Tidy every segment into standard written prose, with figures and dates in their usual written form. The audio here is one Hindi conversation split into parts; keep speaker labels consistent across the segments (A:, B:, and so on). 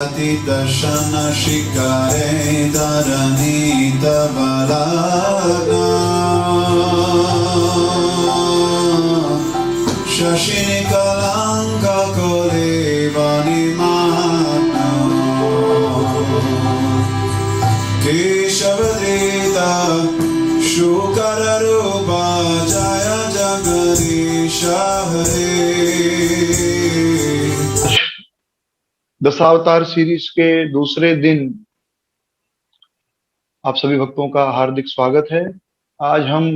A: दर्शन शिकारे धरणीत बलागा शशिनि कलंक कोलेवनि मात्नो केशवदेता शुकर रूपा जय जगदीश हरे।
B: दशावतार सीरीज के दूसरे दिन आप सभी भक्तों का हार्दिक स्वागत है। आज हम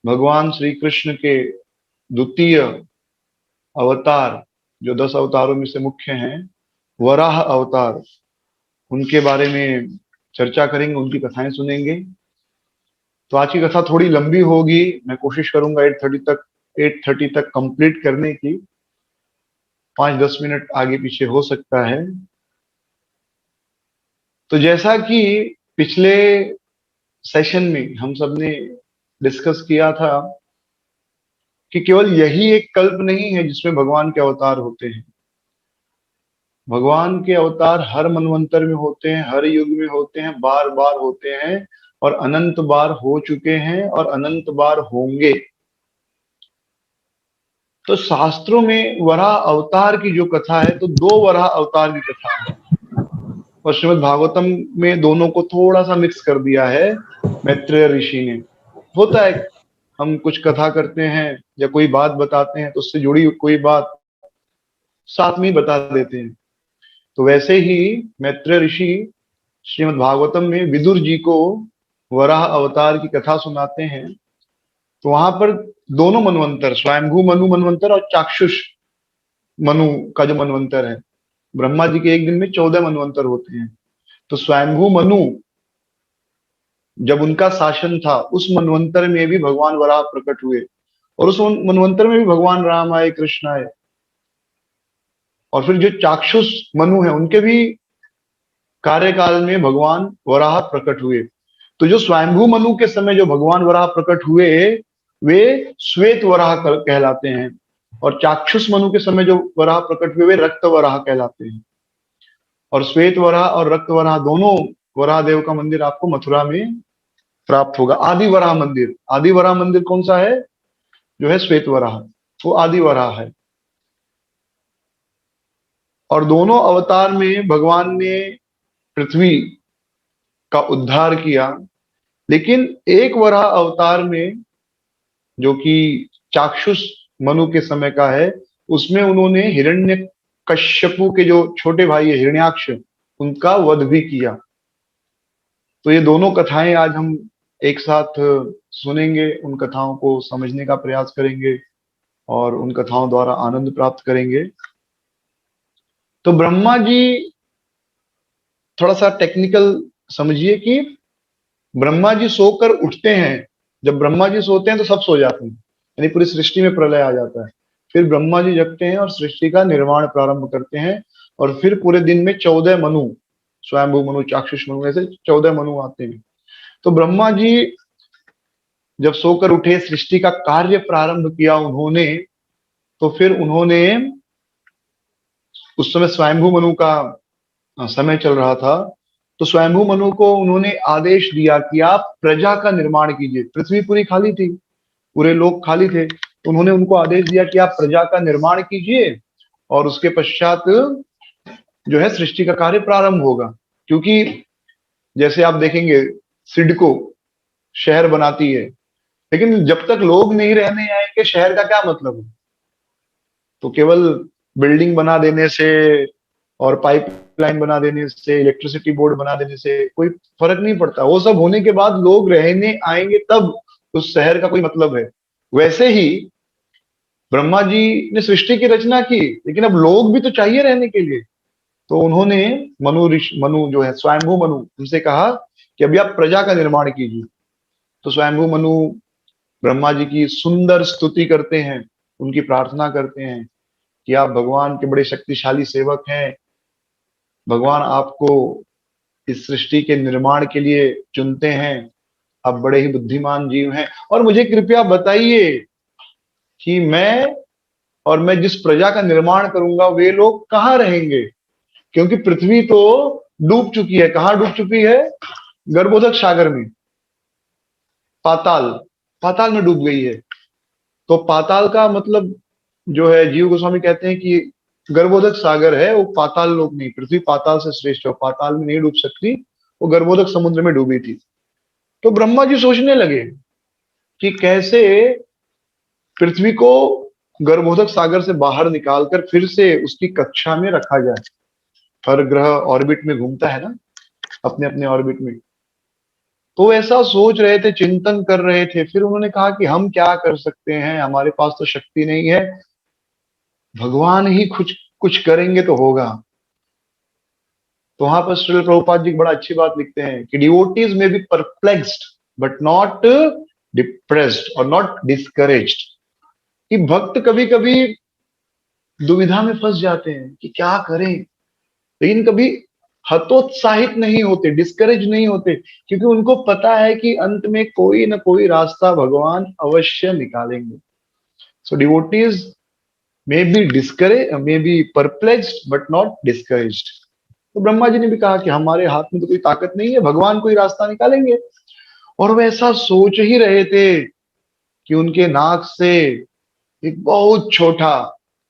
B: भगवान श्री कृष्ण के द्वितीय अवतार जो 10 अवतारों में से मुख्य हैं, वराह अवतार, उनके बारे में चर्चा करेंगे, उनकी कथाएं सुनेंगे। तो आज की कथा थोड़ी लंबी होगी, मैं कोशिश करूंगा 8:30 तक कंप्लीट करने की। 5-10 मिनट आगे पीछे हो सकता है। तो जैसा कि पिछले सेशन में हम सब ने डिस्कस किया था कि केवल यही एक कल्प नहीं है जिसमें भगवान के अवतार होते हैं। भगवान के अवतार हर मनवंतर में होते हैं, हर युग में होते हैं, बार बार होते हैं और अनंत बार हो चुके हैं और अनंत बार होंगे। तो शास्त्रों में वराह अवतार की जो कथा है, तो 2 वराह अवतार की कथा है और श्रीमद् भागवतम में दोनों को थोड़ा सा मिक्स कर दिया है मैत्रेय ऋषि ने। होता है, हम कुछ कथा करते हैं या कोई बात बताते हैं तो उससे जुड़ी कोई बात साथ में ही बता देते हैं। तो वैसे ही मैत्रेय ऋषि श्रीमद् भागवतम में विदुर जी को वराह अवतार की कथा सुनाते हैं। तो वहां पर दोनों मनवंतर, स्वयंभू मनु मनवंतर और चाक्षुष मनु का जो मनवंतर है, ब्रह्मा जी के एक दिन में 14 मनवंतर होते हैं। तो स्वयंभू मनु जब उनका शासन था, उस मनवंतर में भी भगवान वराह प्रकट हुए और उस मनवंतर में भी भगवान राम आए, कृष्ण आए। और फिर जो चाक्षुष मनु है, उनके भी कार्यकाल में भगवान वराह प्रकट हुए। तो जो स्वयंभू मनु के समय जो भगवान वराह प्रकट हुए, वे श्वेत वराह कहलाते हैं और चाक्षुष मनु के समय जो वराह प्रकट हुए, वे रक्त वराह कहलाते हैं। और श्वेत वराह और रक्त वराह दोनों वराह देव का मंदिर आपको मथुरा में प्राप्त होगा। आदि वराह मंदिर, आदि वराह मंदिर कौन सा है? जो है श्वेत वराह, वो आदि वराह है। और दोनों अवतार में भगवान ने पृथ्वी का उद्धार किया, लेकिन एक वराह अवतार में जो कि चाक्षुष मनु के समय का है, उसमें उन्होंने हिरण्यकश्यपु के जो छोटे भाई है हिरण्याक्ष, उनका वध भी किया। तो ये दोनों कथाएं आज हम एक साथ सुनेंगे, उन कथाओं को समझने का प्रयास करेंगे और उन कथाओं द्वारा आनंद प्राप्त करेंगे। तो ब्रह्मा जी, थोड़ा सा टेक्निकल समझिए कि ब्रह्मा जी सोकर उठते हैं। जब ब्रह्मा जी सोते हैं तो सब सो जाते हैं, यानी पूरी सृष्टि में प्रलय आ जाता है। फिर ब्रह्मा जी जगते हैं और सृष्टि का निर्माण प्रारंभ करते हैं। और फिर पूरे दिन में 14 मनु, स्वयंभू मनु, चाक्षुष मनु, ऐसे 14 मनु आते हैं। तो ब्रह्मा जी जब सोकर उठे, सृष्टि का कार्य प्रारंभ किया उन्होंने, तो फिर उन्होंने, उस समय स्वयंभू मनु का समय चल रहा था, तो स्वयंभू मनु को उन्होंने आदेश दिया कि आप प्रजा का निर्माण कीजिए। पृथ्वी पूरी खाली थी, पूरे लोग खाली थे, तो उन्होंने उनको आदेश दिया कि आप प्रजा का निर्माण कीजिए और उसके पश्चात जो है सृष्टि का कार्य प्रारंभ होगा। क्योंकि जैसे आप देखेंगे, सिडको शहर बनाती है, लेकिन जब तक लोग नहीं रहने आएंगे, शहर का क्या मतलब है? तो केवल बिल्डिंग बना देने से और पाइपलाइन बना देने से, इलेक्ट्रिसिटी बोर्ड बना देने से कोई फर्क नहीं पड़ता। वो सब होने के बाद लोग रहने आएंगे, तब उस शहर का कोई मतलब है। वैसे ही ब्रह्मा जी ने सृष्टि की रचना की, लेकिन अब लोग भी तो चाहिए रहने के लिए। तो उन्होंने मनु जो है स्वयंभू मनु, उनसे कहा कि अभी आप प्रजा का निर्माण कीजिए। तो स्वयंभू मनु ब्रह्मा जी की सुंदर स्तुति करते हैं, उनकी प्रार्थना करते हैं कि आप भगवान के बड़े शक्तिशाली सेवक हैं, भगवान आपको इस सृष्टि के निर्माण के लिए चुनते हैं, आप बड़े ही बुद्धिमान जीव हैं, और मुझे कृपया बताइए कि मैं जिस प्रजा का निर्माण करूंगा, वे लोग कहाँ रहेंगे? क्योंकि पृथ्वी तो डूब चुकी है। कहाँ डूब चुकी है? गर्भोदक सागर में, पाताल, पाताल में डूब गई है। तो पाताल का मतलब जो है, जीव गोस्वामी कहते हैं कि गर्भोदक सागर है वो, पाताल लोक नहीं। पृथ्वी पाताल से श्रेष्ठ है, पाताल में नहीं डूब सकती, वो गर्भोदक समुद्र में डूबी थी। तो ब्रह्मा जी सोचने लगे कि कैसे पृथ्वी को गर्भोदक सागर से बाहर निकालकर फिर से उसकी कक्षा में रखा जाए। हर ग्रह ऑर्बिट में घूमता है ना, अपने अपने ऑर्बिट में। तो ऐसा सोच रहे थे, चिंतन कर रहे थे। फिर उन्होंने कहा कि हम क्या कर सकते हैं, हमारे पास तो शक्ति नहीं है, भगवान ही कुछ कुछ करेंगे तो होगा। तो वहां पर श्रील प्रभुपाद जी बड़ा अच्छी बात लिखते हैं कि डिवोटीज में be perplexed but not depressed और नॉट डिस्करेज्ड। कि भक्त कभी कभी दुविधा में फंस जाते हैं कि क्या करें, लेकिन कभी हतोत्साहित नहीं होते, डिस्करेज नहीं होते, क्योंकि उनको पता है कि अंत में कोई ना कोई रास्ता भगवान अवश्य निकालेंगे। So devotees may be discourage, may be perplexed but not discouraged. तो ब्रह्मा जी ने भी कहा कि हमारे हाथ में तो कोई ताकत नहीं है, भगवान कोई रास्ता निकालेंगे। और वे ऐसा सोच ही रहे थे कि उनके नाक से एक बहुत छोटा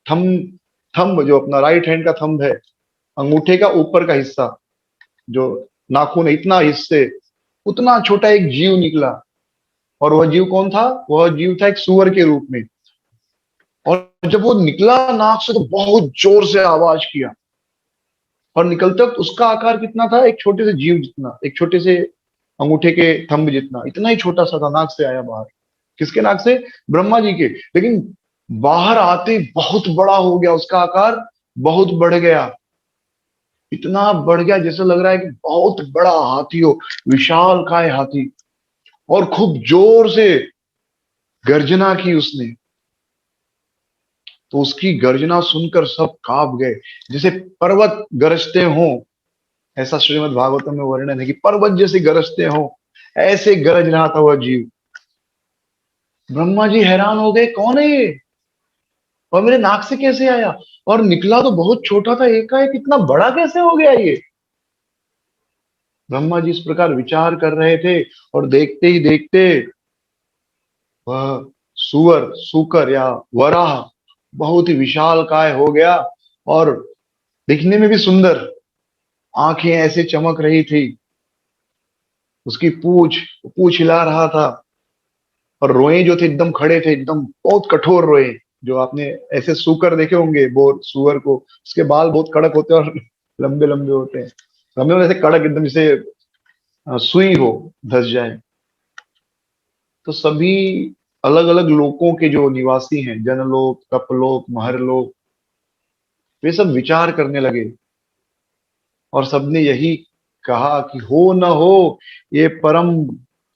B: थंब, थंब जो अपना राइट हैंड का थंब है, अंगूठे का ऊपर का हिस्सा, जो नाखून है इतना हिस्से, उतना छोटा एक जीव निकला। और वह जीव कौन था? वह जीव था एक सुअर के रूप में। और जब वो निकला नाक से तो बहुत जोर से आवाज किया, और निकलते वक्त उसका आकार कितना था? एक छोटे से जीव जितना, एक छोटे से अंगूठे के थंब जितना, इतना ही छोटा सा था। नाक से आया बाहर। किसके नाक से? ब्रह्मा जी के। लेकिन बाहर आते ही बहुत बड़ा हो गया, उसका आकार बहुत बढ़ गया, इतना बढ़ गया जैसे लग रहा है कि बहुत बड़ा हाथी हो, विशाल काय हाथी। और खूब जोर से गर्जना की उसने। तो उसकी गर्जना सुनकर सब कांप गए, जैसे पर्वत गरजते हों। ऐसा श्रीमद् भागवतम में वर्णन है कि पर्वत जैसे गरजते हों, ऐसे गरज रहा था वह जीव। ब्रह्मा जी हैरान हो गए, कौन है ये, और मेरे नाक से कैसे आया, और निकला तो बहुत छोटा था, एकाएक इतना बड़ा कैसे हो गया ये। ब्रह्मा जी इस प्रकार विचार कर रहे थे, और देखते ही देखते वह सुअर, सूकर या वराह बहुत ही विशाल काय हो गया, और दिखने में भी सुंदर। आंखें ऐसे चमक रही थी, उसकी पूछ पूछ हिला रहा था, और रोए जो थे एकदम खड़े थे, एकदम बहुत कठोर रोए। जो आपने ऐसे सूकर देखे होंगे, बोर सुअर को, उसके बाल बहुत कड़क होते हैं और लंबे लंबे होते हैं, लंबे में ऐसे कड़क, एकदम जैसे सुई हो, धस जाए। तो सभी अलग अलग लोकों के जो निवासी हैं, जनलोक, तपलोक, महरलोक, वे सब विचार करने लगे, और सबने यही कहा कि हो न हो, ये परम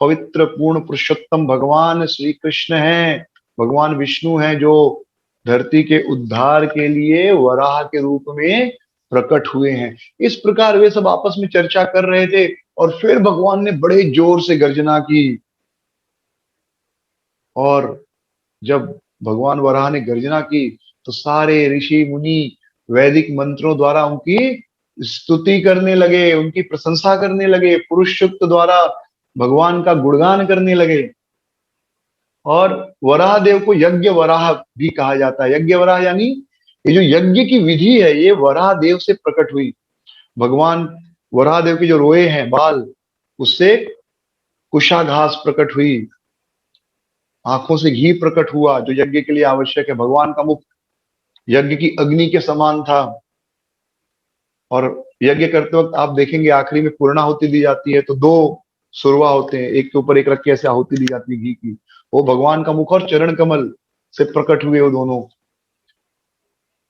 B: पवित्र पूर्ण पुरुषोत्तम भगवान श्री कृष्ण हैं, भगवान विष्णु हैं, जो धरती के उद्धार के लिए वराह के रूप में प्रकट हुए हैं। इस प्रकार वे सब आपस में चर्चा कर रहे थे, और फिर भगवान ने बड़े जोर से गर्जना की। और जब भगवान वराह ने गर्जना की, तो सारे ऋषि मुनि वैदिक मंत्रों द्वारा उनकी स्तुति करने लगे, उनकी प्रशंसा करने लगे, पुरुष सूक्त द्वारा भगवान का गुणगान करने लगे। और वराह देव को यज्ञ वराह भी कहा जाता है। यज्ञ वराह यानी ये जो यज्ञ की विधि है, ये वराह देव से प्रकट हुई। भगवान वराह देव के जो रोए हैं बाल, उससे कुशाघास प्रकट हुई, आंखों से घी प्रकट हुआ, जो यज्ञ के लिए आवश्यक है। भगवान का मुख यज्ञ की अग्नि के समान था। और यज्ञ करते वक्त आप देखेंगे आखिरी में पूर्णाहुति दी जाती है, तो दो सुरवा होते हैं, एक के ऊपर एक रख के ऐसे आहुति दी जाती है घी की। वो भगवान का मुख और चरण कमल से प्रकट हुए वो दोनों।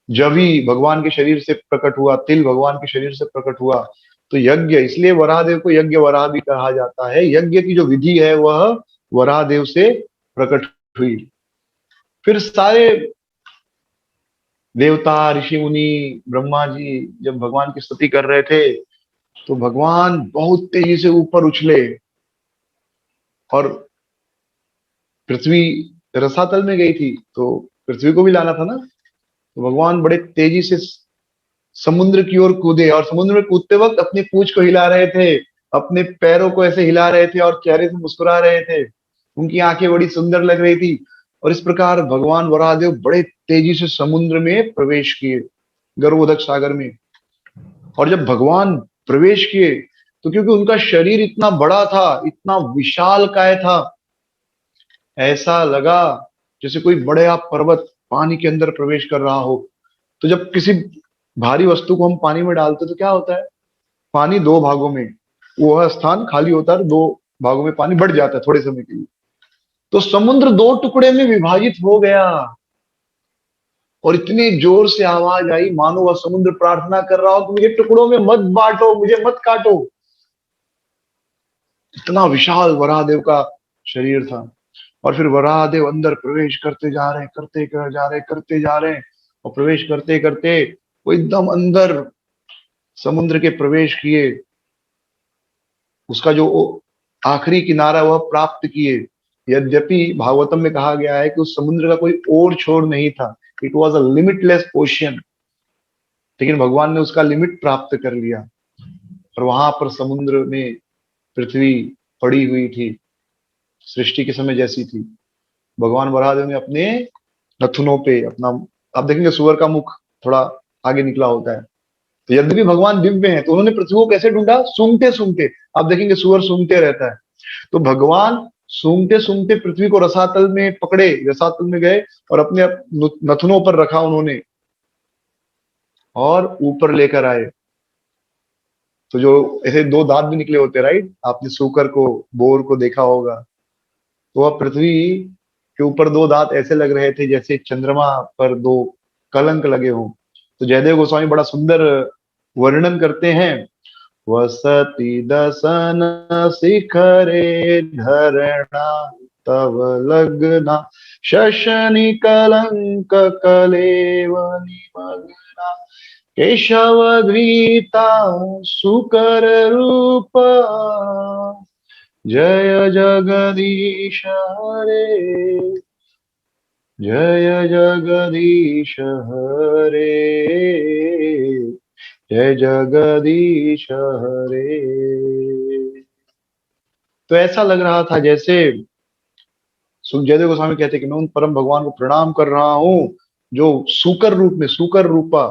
B: जभी भगवान के शरीर से प्रकट हुआ, तिल भगवान के शरीर से प्रकट हुआ। तो यज्ञ, इसलिए वराहदेव को यज्ञ वराह भी कहा जाता है। यज्ञ की जो विधि है वह वराहदेव से प्रकट हुई। फिर सारे देवता, ऋषि मुनि, ब्रह्मा जी जब भगवान की स्तुति कर रहे थे, तो भगवान बहुत तेजी से ऊपर उछले, और पृथ्वी रसातल में गई थी, तो पृथ्वी को भी लाना था ना। तो भगवान बड़े तेजी से समुद्र की ओर कूदे, और समुद्र में कूदते वक्त अपनी पूंछ को हिला रहे थे, अपने पैरों को ऐसे हिला रहे थे और चेहरे से मुस्कुरा रहे थे। उनकी आंखें बड़ी सुंदर लग रही थी। और इस प्रकार भगवान वराहदेव बड़े तेजी से समुद्र में प्रवेश किए, गर्भोदक सागर में। और जब भगवान प्रवेश किए तो क्योंकि उनका शरीर इतना बड़ा था, इतना विशाल काय था, ऐसा लगा जैसे कोई बड़ा पर्वत पानी के अंदर प्रवेश कर रहा हो। तो जब किसी भारी वस्तु को हम पानी में डालते तो क्या होता है, पानी दो भागों में, वह स्थान खाली होता है, दो भागों में पानी बढ़ जाता है थोड़े समय के लिए। तो समुद्र दो टुकड़े में विभाजित हो गया, और इतनी जोर से आवाज आई मानो वह समुद्र प्रार्थना कर रहा हो कि मुझे टुकड़ों में मत बांटो, मुझे मत काटो। इतना विशाल वराहदेव का शरीर था। और फिर वराहदेव अंदर प्रवेश करते जा रहे हैं, करते जा रहे हैं, और प्रवेश करते करते वो एकदम अंदर समुद्र के प्रवेश किए, उसका जो आखिरी किनारा वह प्राप्त किए। यद्यपि भागवतम में कहा गया है कि उस समुद्र का कोई और छोर नहीं था, it was a limitless ocean, लेकिन भगवान ने उसका लिमिट प्राप्त कर लिया। और वहां पर समुद्र में पृथ्वी पड़ी हुई थी, सृष्टि के समय जैसी थी। भगवान वराहदेव ने अपने नथुनों पे अपना, आप देखेंगे सुअर का मुख थोड़ा आगे निकला होता है। तो यद्यपि भगवान दिव्य हैं तो उन्होंने पृथ्वी को कैसे ढूंढा, सूंघते सूंघते। आप देखेंगे सुअर सूंघते रहता है, तो भगवान सूंघते सूंघते पृथ्वी को रसातल में पकड़े, रसातल में गए और अपने नथुनों पर रखा उन्होंने, और ऊपर लेकर आए। तो जो ऐसे दो दांत भी निकले होते, राइट, आपने सूकर को, बोर को देखा होगा। तो वह पृथ्वी के ऊपर दो दांत ऐसे लग रहे थे जैसे चंद्रमा पर दो कलंक लगे हों। तो जयदेव गोस्वामी बड़ा सुंदर वर्णन करते हैं, वसति दसन शिखरे धरणा तव लग्ना शशनि कलंक कलेव निमग्ना केशवद्वीता सुकर रूप जय जगदीश हरे, जय जगदीश हरे, जय जगदीश हरे। तो ऐसा लग रहा था जैसे सुखदेव गोस्वामी कहते हैं कि मैं उन परम भगवान को प्रणाम कर रहा हूं जो सूकर रूप में, सूकर रूपा,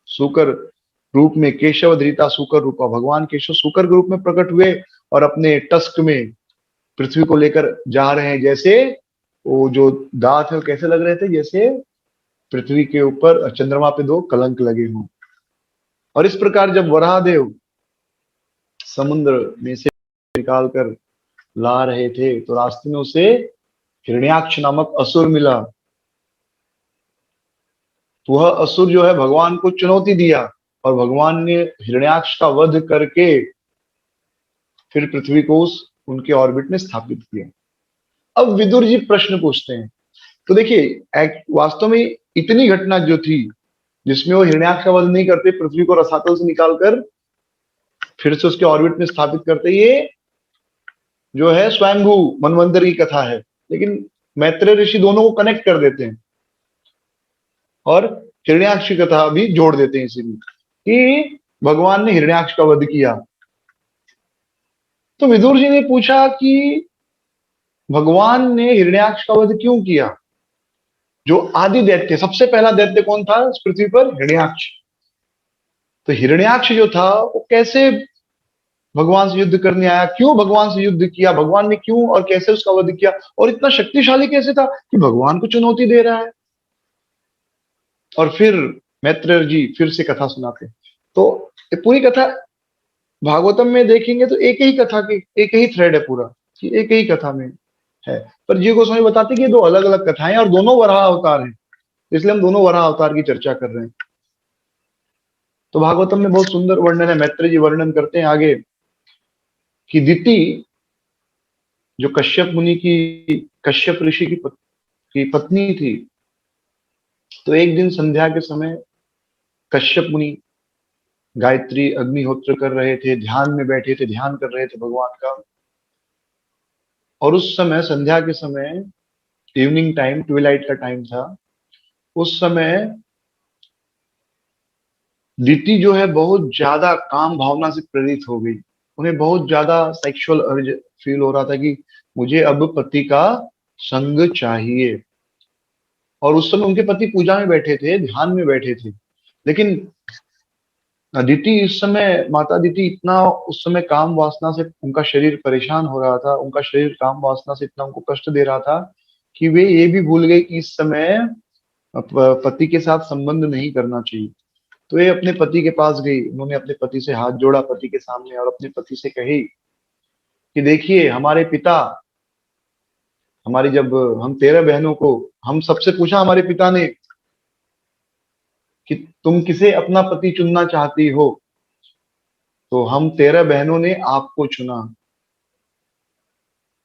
B: सूकर रूप में, केशव धृता सूकर रूपा, भगवान केशव सूकर के रूप में प्रकट हुए और अपने टस्क में पृथ्वी को लेकर जा रहे हैं। जैसे वो जो दांत है वो कैसे लग रहे थे, जैसे पृथ्वी के ऊपर चंद्रमा पे दो कलंक लगे हों। और इस प्रकार जब वराहदेव समुद्र में से निकाल कर ला रहे थे तो रास्ते में उसे हिरण्याक्ष नामक असुर मिला। तो वह असुर जो है भगवान को चुनौती दिया, और भगवान ने हिरण्याक्ष का वध करके फिर पृथ्वी को उस उनके ऑर्बिट में स्थापित किया। अब विदुर जी प्रश्न पूछते हैं। तो देखिए वास्तव में इतनी घटना जो थी जिसमें वो हिरण्याक्ष का वध नहीं करते, पृथ्वी को रसातल से निकालकर फिर से उसके ऑर्बिट में स्थापित करते, ये जो है स्वयंभू मनवंतर की कथा है। लेकिन मैत्रेय ऋषि दोनों को कनेक्ट कर देते हैं और हिरण्याक्ष की कथा भी जोड़ देते हैं इसी में कि भगवान ने हिरण्याक्ष का वध किया। तो विदुर जी ने पूछा कि भगवान ने हिरण्याक्ष का वध क्यों किया? जो आदि दैत्य, सबसे पहला दैत्य कौन था इस पृथ्वी पर? हिरण्याक्ष। तो हिरण्याक्ष जो था वो कैसे भगवान से युद्ध करने आया, क्यों भगवान से युद्ध किया, भगवान ने क्यों और कैसे उसका वध किया, और इतना शक्तिशाली कैसे था कि भगवान को चुनौती दे रहा है? और फिर मैत्रेय जी फिर से कथा सुनाते हैं। तो ये पूरी कथा भागवतम में देखेंगे तो एक ही कथा की एक ही थ्रेड है पूरा, कि एक ही कथा में है। पर जीव गोस्वामी बताते कि ये दो अलग अलग कथाएं और दोनों वराह अवतार हैं, इसलिए हम दोनों वराह अवतार की चर्चा कर रहे हैं। तो भागवतम में बहुत सुंदर वर्णन है, मैत्रेय जी वर्णन करते हैं आगे कि दिति जो कश्यप मुनि की, कश्यप ऋषि की पत्नी थी, तो एक दिन संध्या के समय कश्यप मुनि गायत्री अग्निहोत्र कर रहे थे, ध्यान में बैठे थे, ध्यान कर रहे थे भगवान का। और उस समय संध्या के समय, इवनिंग टाइम, ट्विलाइट का टाइम था, उस समय दीति जो है बहुत ज्यादा काम भावना से प्रेरित हो गई। उन्हें बहुत ज्यादा सेक्सुअल अर्ज फील हो रहा था कि मुझे अब पति का संग चाहिए। और उस समय उनके पति पूजा में बैठे थे, ध्यान में बैठे थे। लेकिन अदिति इस समय, माता अदिति इतना उस समय काम वासना से उनका शरीर परेशान हो रहा था, उनका शरीर काम वासना से इतना उनको कष्ट दे रहा था कि वे ये भी भूल गए कि इस समय पति के साथ संबंध नहीं करना चाहिए। तो ये अपने पति के पास गई, उन्होंने अपने पति से हाथ जोड़ा पति के सामने और अपने पति से कही कि देखिए हमारे पिता, हमारी जब हम 13 बहनों को, हम सबसे पूछा हमारे पिता ने कि तुम किसे अपना पति चुनना चाहती हो, तो हम 13 बहनों ने आपको चुना।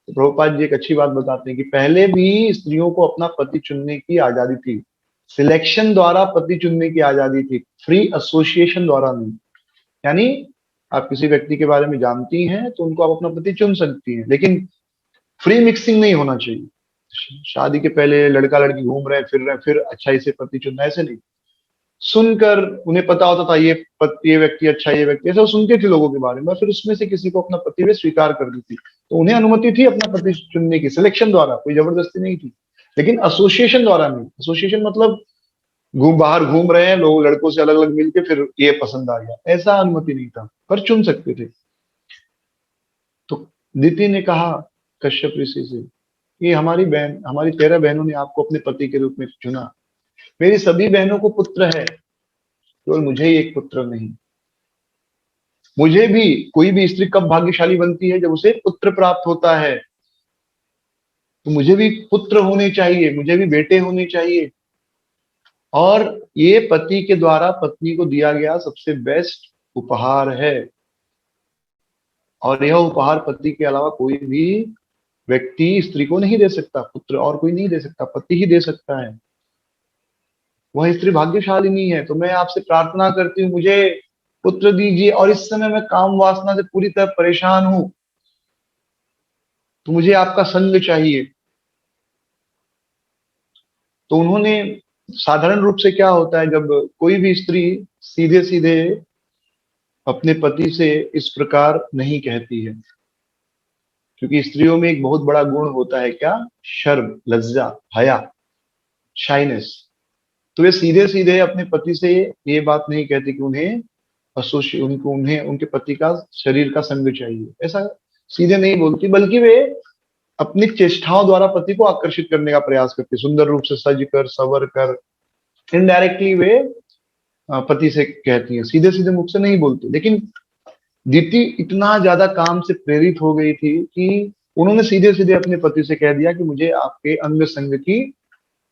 B: तो प्रभुपाद जी एक अच्छी बात बताते हैं कि पहले भी स्त्रियों को अपना पति चुनने की आजादी थी, सिलेक्शन द्वारा पति चुनने की आजादी थी, फ्री एसोसिएशन द्वारा नहीं। यानी आप किसी व्यक्ति के बारे में जानती हैं तो उनको आप अपना पति चुन सकती हैं, लेकिन फ्री मिक्सिंग नहीं होना चाहिए। शादी के पहले लड़का लड़की घूम रहे हैं, फिर रहे हैं, फिर अच्छा इसे पति चुनना, ऐसे नहीं। सुनकर उन्हें पता होता था ये व्यक्ति अच्छा, ये व्यक्ति ऐसा, वो सुनते थे लोगों के बारे में, फिर उसमें से किसी को अपना पति वे स्वीकार कर दी थी। तो उन्हें अनुमति थी अपना पति चुनने की, सिलेक्शन द्वारा, कोई जबरदस्ती नहीं थी। लेकिन एसोसिएशन द्वारा नहीं। एसोसिएशन मतलब बाहर घूम रहे हैं लोग, लड़कों से अलग अलग मिलके फिर ये पसंद आ गया, ऐसा अनुमति नहीं था, पर चुन सकते थे। तो दीति ने कहा कश्यप ऋषि से, ये हमारी बहन, हमारी 13 बहनों ने आपको अपने पति के रूप में चुना। मेरी सभी बहनों को पुत्र है, केवल मुझे ही एक पुत्र नहीं। मुझे भी, कोई भी स्त्री कब भाग्यशाली बनती है, जब उसे पुत्र प्राप्त होता है। तो मुझे भी पुत्र होने चाहिए, मुझे भी बेटे होने चाहिए। और ये पति के द्वारा पत्नी को दिया गया सबसे बेस्ट उपहार है। और यह उपहार पति के अलावा कोई भी व्यक्ति स्त्री को नहीं दे सकता, पुत्र और कोई नहीं दे सकता, पति ही दे सकता है। वह स्त्री भाग्यशालिनी है। तो मैं आपसे प्रार्थना करती हूँ, मुझे पुत्र दीजिए, और इस समय मैं काम वासना से पूरी तरह परेशान हूं, तो मुझे आपका संग चाहिए। तो उन्होंने, साधारण रूप से क्या होता है, जब कोई भी स्त्री सीधे सीधे अपने पति से इस प्रकार नहीं कहती है, क्योंकि स्त्रियों में एक बहुत बड़ा गुण होता है, क्या? शर्म, लज्जा, हया, शाइनेस। तो वे सीधे सीधे अपने पति से ये बात नहीं कहती कि उन्हें उनके पति का शरीर का संग चाहिए, ऐसा सीधे नहीं बोलती, बल्कि वे अपनी चेष्टाओं द्वारा पति को आकर्षित करने का प्रयास करती, सुंदर रूप से सज कर सवर कर, इनडायरेक्टली वे पति से कहती हैं, सीधे सीधे मुख से नहीं बोलती। लेकिन दीति इतना ज्यादा काम से प्रेरित हो गई थी कि उन्होंने सीधे सीधे अपने पति से कह दिया कि मुझे आपके अंग संग की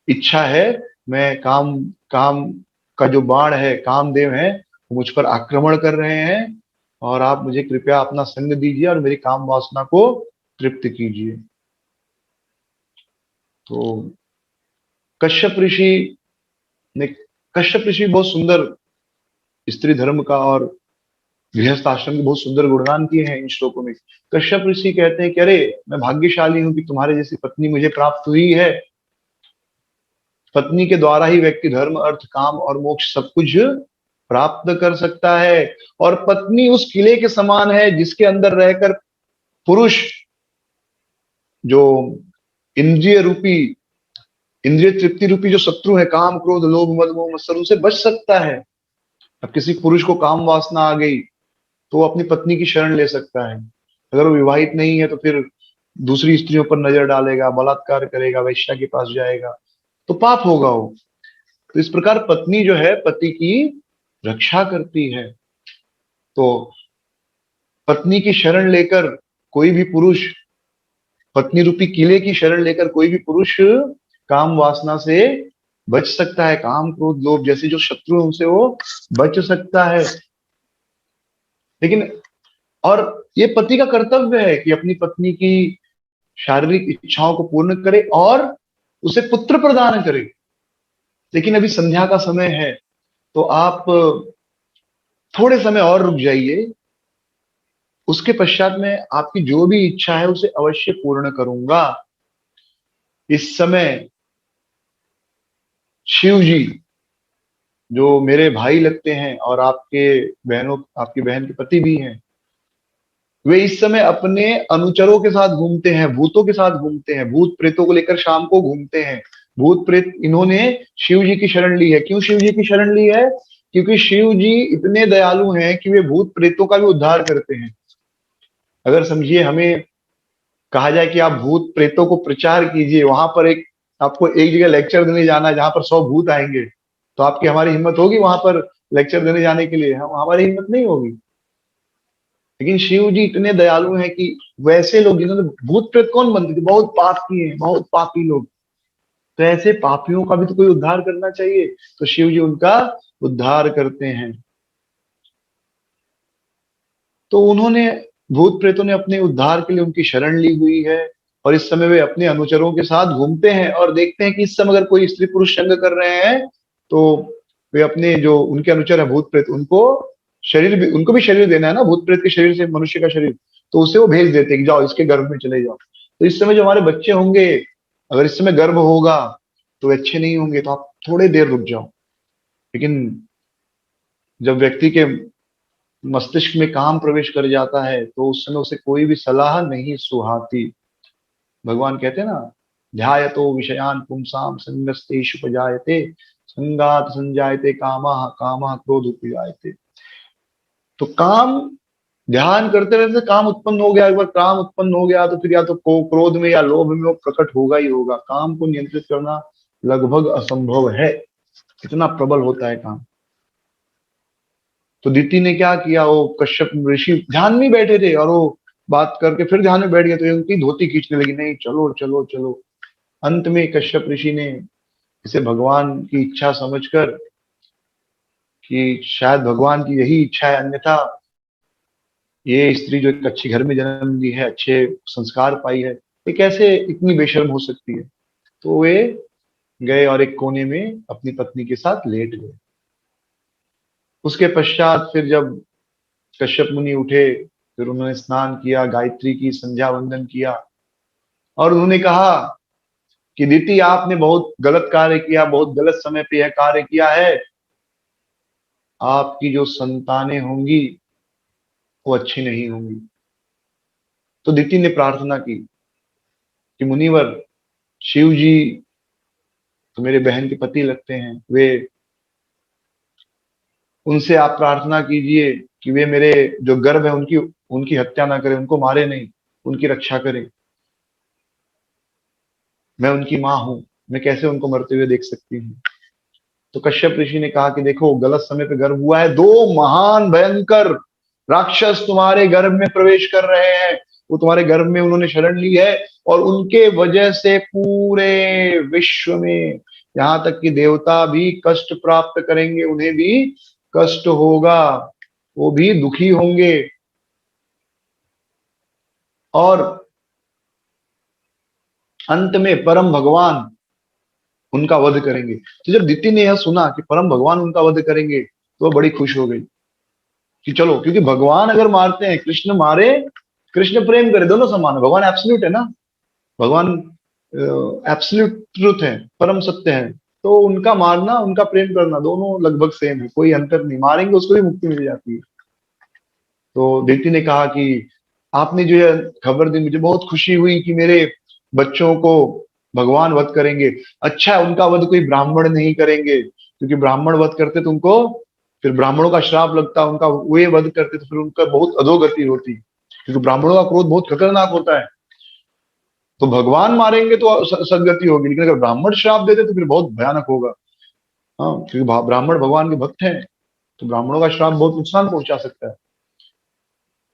B: इच्छा है। मैं काम काम का जो बाण है, कामदेव है, वो मुझ पर आक्रमण कर रहे हैं, और आप मुझे कृपया अपना संग दीजिए और मेरी काम वासना को तृप्त कीजिए। तो कश्यप ऋषि ने, कश्यप ऋषि बहुत सुंदर स्त्री धर्म का और गृहस्थ आश्रम के बहुत सुंदर गुणगान किए हैं इन श्लोकों में। कश्यप ऋषि कहते हैं कि अरे मैं भाग्यशाली हूं कि तुम्हारे जैसी पत्नी मुझे प्राप्त हुई है। पत्नी के द्वारा ही व्यक्ति धर्म, अर्थ, काम और मोक्ष सब कुछ प्राप्त कर सकता है। और पत्नी उस किले के समान है जिसके अंदर रहकर पुरुष जो इंद्रिय रूपी, इंद्रिय तृप्ति रूपी जो शत्रु है, काम, क्रोध, लोभ, मद, मोह, मत्सर, उनसे बच सकता है। अब किसी पुरुष को काम वासना आ गई तो वो अपनी पत्नी की शरण ले सकता है। अगर वो विवाहित नहीं है तो फिर दूसरी स्त्रियों पर नजर डालेगा, बलात्कार करेगा, वेश्या के पास जाएगा, तो पाप होगा वो। तो इस प्रकार पत्नी जो है पति की रक्षा करती है। तो पत्नी की शरण लेकर कोई भी पुरुष, पत्नी रूपी किले की शरण लेकर कोई भी पुरुष काम वासना से बच सकता है, काम, क्रोध, लोभ जैसे जो शत्रु है उनसे वो बच सकता है। लेकिन और ये पति का कर्तव्य है कि अपनी पत्नी की शारीरिक इच्छाओं को पूर्ण करे और उसे पुत्र प्रदान करे। लेकिन अभी संध्या का समय है, तो आप थोड़े समय और रुक जाइए, उसके पश्चात में आपकी जो भी इच्छा है उसे अवश्य पूर्ण करूंगा। इस समय शिव जी जो मेरे भाई लगते हैं और आपकी बहन के पति भी हैं, वे इस समय अपने अनुचरों के साथ घूमते हैं, भूतों के साथ घूमते हैं, भूत प्रेतों को लेकर शाम को घूमते हैं। भूत प्रेत इन्होंने शिव जी की शरण ली है। क्यों शिव जी की शरण ली है? क्योंकि शिव जी इतने दयालु हैं कि वे भूत प्रेतों का भी उद्धार करते हैं। अगर समझिए हमें कहा जाए कि आप भूत प्रेतों को प्रचार कीजिए, वहां पर आपको एक जगह लेक्चर देने जाना है जहां पर 100 भूत आएंगे, तो आपकी हमारी हिम्मत होगी वहां पर लेक्चर देने जाने के लिए? हमारी हिम्मत नहीं होगी। लेकिन शिव जी इतने दयालु हैं कि वैसे लोग जिन्होंने भूत प्रेत कौन बनते थे, बहुत पापी हैं, बहुत पापी लोग, तो ऐसे पापियों का भी तो कोई उद्धार करना चाहिए, तो शिव जी उनका उद्धार करते हैं। तो उन्होंने भूत प्रेतों ने अपने उद्धार के लिए उनकी शरण ली हुई है, और इस समय वे अपने अनुचरों के साथ घूमते हैं और देखते हैं कि इस समय अगर कोई स्त्री पुरुष संग कर रहे हैं तो वे अपने जो उनके अनुचर है भूत प्रेत, उनको भी शरीर देना है ना, भूत प्रेत के शरीर से मनुष्य का शरीर, तो उसे वो भेज देते हैं कि जाओ इसके गर्भ में चले जाओ। तो इस समय जो हमारे बच्चे होंगे, अगर इस समय गर्भ होगा तो वे अच्छे नहीं होंगे, तो आप थोड़े देर रुक जाओ। लेकिन जब व्यक्ति के मस्तिष्क में काम प्रवेश कर जाता है तो उस समय उसे कोई भी सलाह नहीं सुहाती। भगवान कहते हैं ना, ध्यायतो विषयान पुंसाम संगस्तेषु उपजायते संगात संजायते कामः कामः क्रोध उपजायते। तो काम, ध्यान करते रहते काम उत्पन्न हो गया, एक बार काम उत्पन्न हो गया तो फिर या तो क्रोध में या लोभ में वो प्रकट होगा ही होगा। काम को नियंत्रित करना लगभग असंभव है, इतना प्रबल होता है काम। तो दीति ने क्या किया, वो कश्यप ऋषि ध्यान में बैठे थे और वो बात करके फिर ध्यान में बैठ गए, तो ये उनकी धोती खींचने लगी, नहीं चलो चलो चलो। अंत में कश्यप ऋषि ने इसे भगवान की इच्छा समझकर, कि शायद भगवान की यही इच्छा है, अन्यथा ये स्त्री जो एक अच्छी घर में जन्म ली है, अच्छे संस्कार पाई है, ये कैसे इतनी बेशर्म हो सकती है। तो वे गए और एक कोने में अपनी पत्नी के साथ लेट गए। उसके पश्चात फिर जब कश्यप मुनि उठे, फिर उन्होंने स्नान किया, गायत्री की, संध्या वंदन किया, और उन्होंने कहा कि दीति आपने बहुत गलत कार्य किया, बहुत गलत समय पे यह कार्य किया है, आपकी जो संतानें होंगी वो अच्छी नहीं होंगी। तो दीति ने प्रार्थना की कि मुनिवर, शिव जी तो मेरे बहन के पति लगते हैं, वे, उनसे आप प्रार्थना कीजिए कि वे मेरे जो गर्भ है उनकी उनकी हत्या ना करें, उनको मारे नहीं, उनकी रक्षा करें। मैं उनकी माँ हूं, मैं कैसे उनको मरते हुए देख सकती हूँ। तो कश्यप ऋषि ने कहा कि देखो, गलत समय पे गर्भ हुआ है, दो महान भयंकर राक्षस तुम्हारे गर्भ में प्रवेश कर रहे हैं, वो तुम्हारे गर्भ में उन्होंने शरण ली है, और उनके वजह से पूरे विश्व में यहाँ तक कि देवता भी कष्ट प्राप्त करेंगे, उन्हें भी कष्ट होगा, वो भी दुखी होंगे, और अंत में परम भगवान उनका वध करेंगे। तो जब दिति ने यह सुना कि परम भगवान उनका वध करेंगे, तो वह बड़ी खुश हो गई कि चलो, क्योंकि भगवान अगर मारते हैं, कृष्ण मारे, कृष्ण प्रेम करे, दोनों समान है। भगवान एब्सोल्यूट है ना, भगवान एब्सोल्यूट ट्रुथ है, परम सत्य है, तो उनका मारना, उनका प्रेम करना, दोनों लगभग सेम है, कोई अंतर नहीं। मारेंगे उसको भी मुक्ति मिल जाती है। तो दिति ने कहा कि आपने जो यह खबर दी, मुझे बहुत खुशी हुई कि मेरे बच्चों को भगवान वध करेंगे। अच्छा है, उनका वध कोई ब्राह्मण नहीं करेंगे, क्योंकि ब्राह्मण वध करते तो उनको फिर ब्राह्मणों का श्राप लगता, उनका वे वध करते तो फिर उनका बहुत अधोगति होती, क्योंकि ब्राह्मणों का क्रोध बहुत खतरनाक होता है। तो भगवान मारेंगे तो सदगति होगी, लेकिन अगर ब्राह्मण श्राप देते तो फिर बहुत भयानक होगा। हाँ, क्योंकि ब्राह्मण भगवान के भक्त हैं, तो ब्राह्मणों का श्राप बहुत नुकसान पहुंचा सकता है।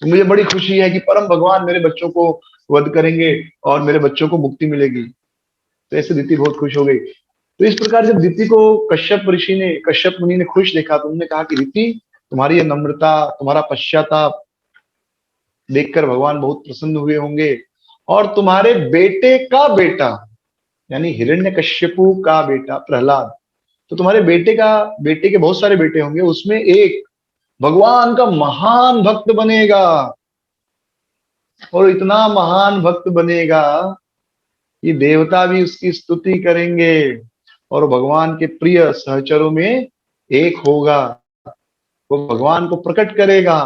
B: तो मुझे बड़ी खुशी है कि परम भगवान मेरे बच्चों को वध करेंगे और मेरे बच्चों को मुक्ति मिलेगी। तो ऐसे दिति बहुत खुश हो गई। तो इस प्रकार जब दिति को कश्यप मुनि ने खुश देखा, तो उन्होंने कहा कि दिति, तुम्हारी यह नम्रता, तुम्हारा पश्चाताप देखकर भगवान बहुत प्रसन्न हुए होंगे, और तुम्हारे बेटे का बेटा, यानी हिरण्यकश्यपु का बेटा प्रहलाद, तो तुम्हारे बेटे के बहुत सारे बेटे होंगे, उसमें एक भगवान का महान भक्त बनेगा, और इतना महान भक्त बनेगा कि देवता भी उसकी स्तुति करेंगे, और भगवान के प्रिय सहचरों में एक होगा, वो भगवान को प्रकट करेगा।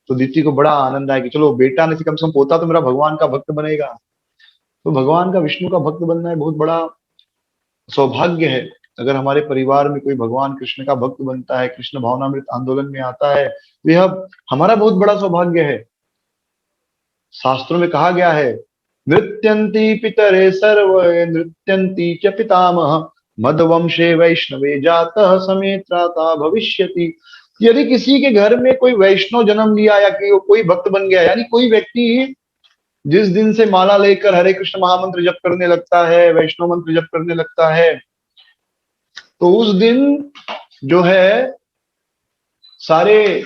B: तो दीप्ति को बड़ा आनंद आया कि चलो बेटा नहीं कम से कम पोता तो मेरा भगवान का भक्त बनेगा। तो भगवान का, विष्णु का भक्त बनना है बहुत बड़ा सौभाग्य है। अगर हमारे परिवार में कोई भगवान कृष्ण का भक्त बनता है, कृष्ण भावनामृत आंदोलन में आता है, तो यह हमारा बहुत बड़ा सौभाग्य है। शास्त्रों में कहा गया है, नृत्यंती पितरे सर्व नृत्यंती च पितामह मदवंशे वैष्णवे जातः समेत्राता भविष्यति। यदि किसी के घर में कोई वैष्णव जन्म लिया या कि कोई भक्त बन गया, यानी कोई व्यक्ति जिस दिन से माला लेकर हरे कृष्ण महामंत्र जप करने लगता है, वैष्णव मंत्र जप करने लगता है, तो उस दिन जो है सारे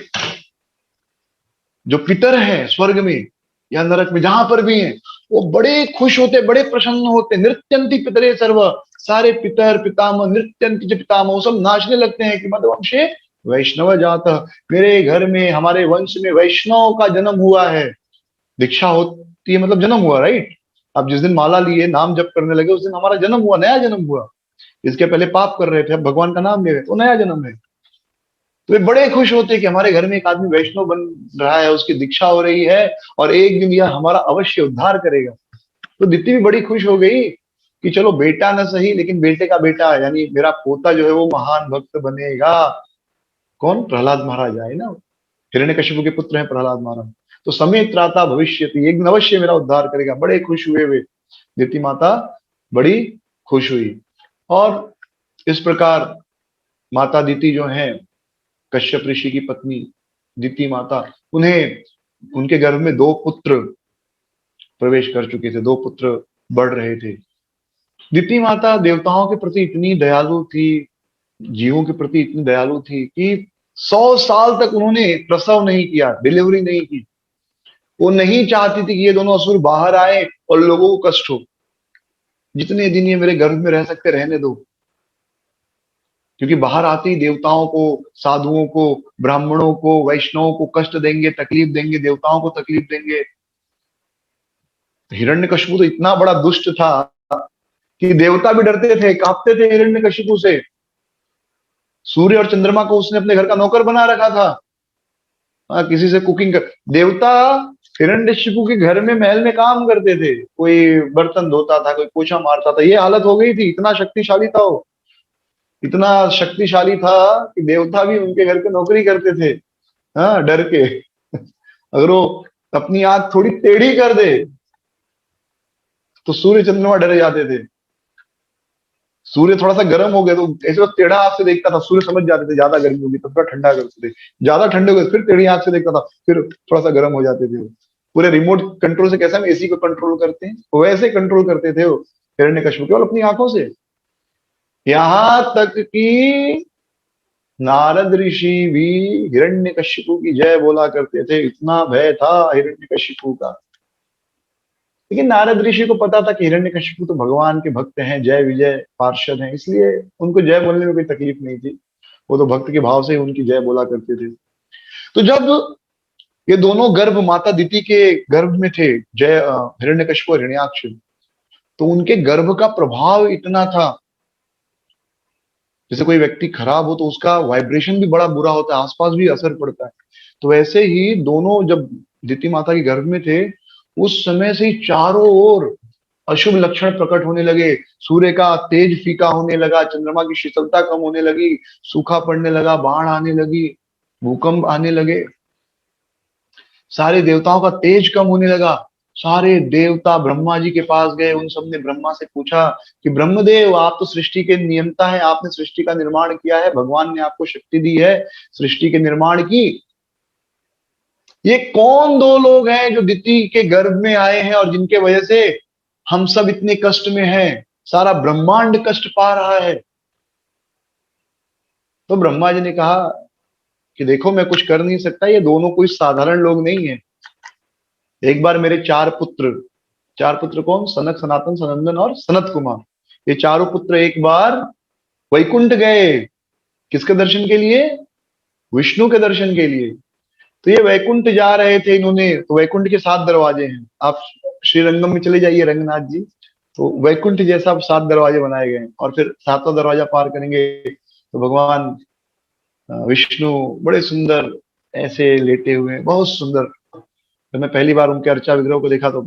B: जो पितर हैं स्वर्ग में या नरक में जहां पर भी हैं, वो बड़े खुश होते, बड़े प्रसन्न होते। नृत्यंती पितरे सर्व, सारे पितर पितामह, नृत्यंती च पितामह, सब नाचने लगते हैं कि मदवंशे वैष्णव जात, मेरे घर में, हमारे वंश में वैष्णव का जन्म हुआ है। दीक्षा होती है मतलब जन्म हुआ, राइट। अब जिस दिन माला लिए, नाम जप करने लगे, उस दिन हमारा जन्म हुआ, नया जन्म हुआ। इसके पहले पाप कर रहे थे, अब भगवान का नाम ले रहे, तो नया जन्म है। तो वे बड़े खुश होते कि हमारे घर में एक आदमी वैष्णव बन रहा है, उसकी दीक्षा हो रही है, और एक दिन यह हमारा अवश्य उद्धार करेगा। तो दीप्ति भी बड़ी खुश हो गई कि चलो बेटा न सही, लेकिन बेटे का बेटा, यानी मेरा पोता जो है वो महान भक्त बनेगा। कौन? प्रहलाद महाराज आए ना, हिरण्यकशिपु के पुत्र हैं प्रहलाद महाराज। तो समय त्राता भविष्य, एक दिन अवश्य मेरा उद्धार करेगा। बड़े खुश हुए वे, दीप्ति माता बड़ी खुश हुई। और इस प्रकार माता दीति जो है, कश्यप ऋषि की पत्नी दीति माता, उन्हें, उनके गर्भ में 2 पुत्र प्रवेश कर चुके थे, 2 पुत्र बढ़ रहे थे। दीति माता देवताओं के प्रति इतनी दयालु थी, जीवों के प्रति इतनी दयालु थी कि 100 साल तक उन्होंने प्रसव नहीं किया, डिलीवरी नहीं की। वो नहीं चाहती थी कि ये दोनों असुर बाहर आए और लोगों को कष्ट हो। जितने दिन ये मेरे गर्भ में रह सकते रहने दो, क्योंकि बाहर आते ही देवताओं को, साधुओं को, ब्राह्मणों को, वैष्णवों को कष्ट देंगे, तकलीफ देंगे, देवताओं को तकलीफ देंगे। हिरण्यकशिपु तो इतना बड़ा दुष्ट था कि देवता भी डरते थे, कांपते थे हिरण्यकशिपु से। सूर्य और चंद्रमा को उसने अपने घर का नौकर बना रखा था। किसी से कुकिंग कर, देवता हिरण्यकशिपु के घर में महल में काम करते थे, कोई बर्तन धोता था, कोई पोछा मारता था। ये हालत हो गई थी, इतना शक्तिशाली था वो, इतना शक्तिशाली था कि देवता भी उनके घर पे नौकरी करते थे, हाँ, डर के। अगर वो अपनी आंख थोड़ी टेढ़ी कर दे तो सूर्य चंद्रमा डर जाते थे। सूर्य थोड़ा सा गर्म हो गया तो ऐसे वो टेढ़ा आंख से देखता था, सूर्य समझ जाते थे ज्यादा गर्मी होगी तो थोड़ा ठंडा करते थे, ज्यादा ठंडे हो गए फिर टेढ़ी आंख से देखता था, फिर थोड़ा सा गर्म हो जाते थे वो। पूरे रिमोट कंट्रोल से, कैसे हम एसी को कंट्रोल करते हैं वैसे कंट्रोल करते थे वो हिरण्यकशिपु केवल अपनी आंखों से। यहां तक कि नारद ऋषि भी हिरण्यकशिपु की जय बोला करते थे, इतना भय था हिरण्यकशिपु का। लेकिन नारद ऋषि को पता था कि हिरण्यकशिपु तो भगवान के भक्त हैं, जय विजय पार्षद हैं, इसलिए उनको जय बोलने में कोई तकलीफ नहीं थी। वो तो भक्त के भाव से ही उनकी जय बोला करते थे। तो जब ये दोनों गर्भ माता दीति के गर्भ में थे, जय हिरण्यकशिपु और हिरण्याक्ष, तो उनके गर्भ का प्रभाव इतना था, जैसे कोई व्यक्ति खराब हो तो उसका वाइब्रेशन भी बड़ा बुरा होता है, आसपास भी असर पड़ता है। तो वैसे ही दोनों जब दीति माता के गर्भ में थे, उस समय से ही चारों ओर अशुभ लक्षण प्रकट होने लगे। सूर्य का तेज फीका होने लगा, चंद्रमा की शीतलता कम होने लगी, सूखा पड़ने लगा, बाढ़ आने लगी, भूकंप आने लगे, सारे देवताओं का तेज कम होने लगा। सारे देवता ब्रह्मा जी के पास गए, उन सबने ब्रह्मा से पूछा कि ब्रह्मदेव, आप तो सृष्टि के नियंता हैं, आपने सृष्टि का निर्माण किया है, भगवान ने आपको शक्ति दी है सृष्टि के निर्माण की। ये कौन 2 लोग हैं जो दिति के गर्भ में आए हैं और जिनके वजह से हम सब इतने कष्ट में हैं, सारा ब्रह्मांड कष्ट पा रहा है। तो ब्रह्मा जी ने कहा कि देखो, मैं कुछ कर नहीं सकता, ये दोनों कोई साधारण लोग नहीं है। एक बार मेरे 4 पुत्र कौन? सनक, सनातन, सनंदन और सनत कुमार, ये चारों पुत्र एक बार वैकुंठ गए। किसके दर्शन के लिए? विष्णु के दर्शन के लिए। तो ये वैकुंठ जा रहे थे इन्होंने, तो वैकुंठ के 7 दरवाजे हैं। आप श्रीरंगम में चले जाइए, रंगनाथ जी, तो वैकुंठ जैसा अब 7 दरवाजे बनाए गए हैं, और फिर 7वां दरवाजा पार करेंगे तो भगवान विष्णु बड़े सुंदर ऐसे लेटे हुए हैं, बहुत सुंदर। जब मैं पहली बार उनके अर्चा विग्रह को देखा तो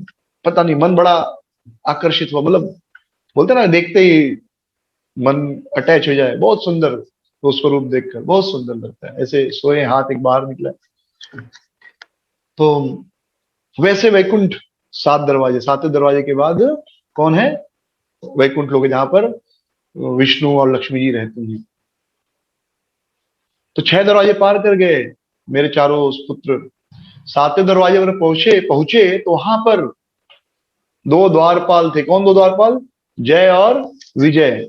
B: पता नहीं मन बड़ा आकर्षित हुआ, मतलब बोलते ना देखते ही मन अटैच हो जाए, बहुत सुंदर वो स्वरूप देखकर बहुत सुंदर लगता है। ऐसे सोए हाथ एक बाहर निकला, तो वैसे वैकुंठ 7 दरवाजे, 7वें दरवाजे के बाद कौन है? वैकुंठ लोग, जहां पर विष्णु और लक्ष्मी जी रहती हैं। तो 6 दरवाजे पार कर गए मेरे चारों पुत्र। 7वें दरवाजे पर पहुंचे पहुंचे तो वहां पर 2 द्वारपाल थे। कौन 2 द्वारपाल? जय और विजय।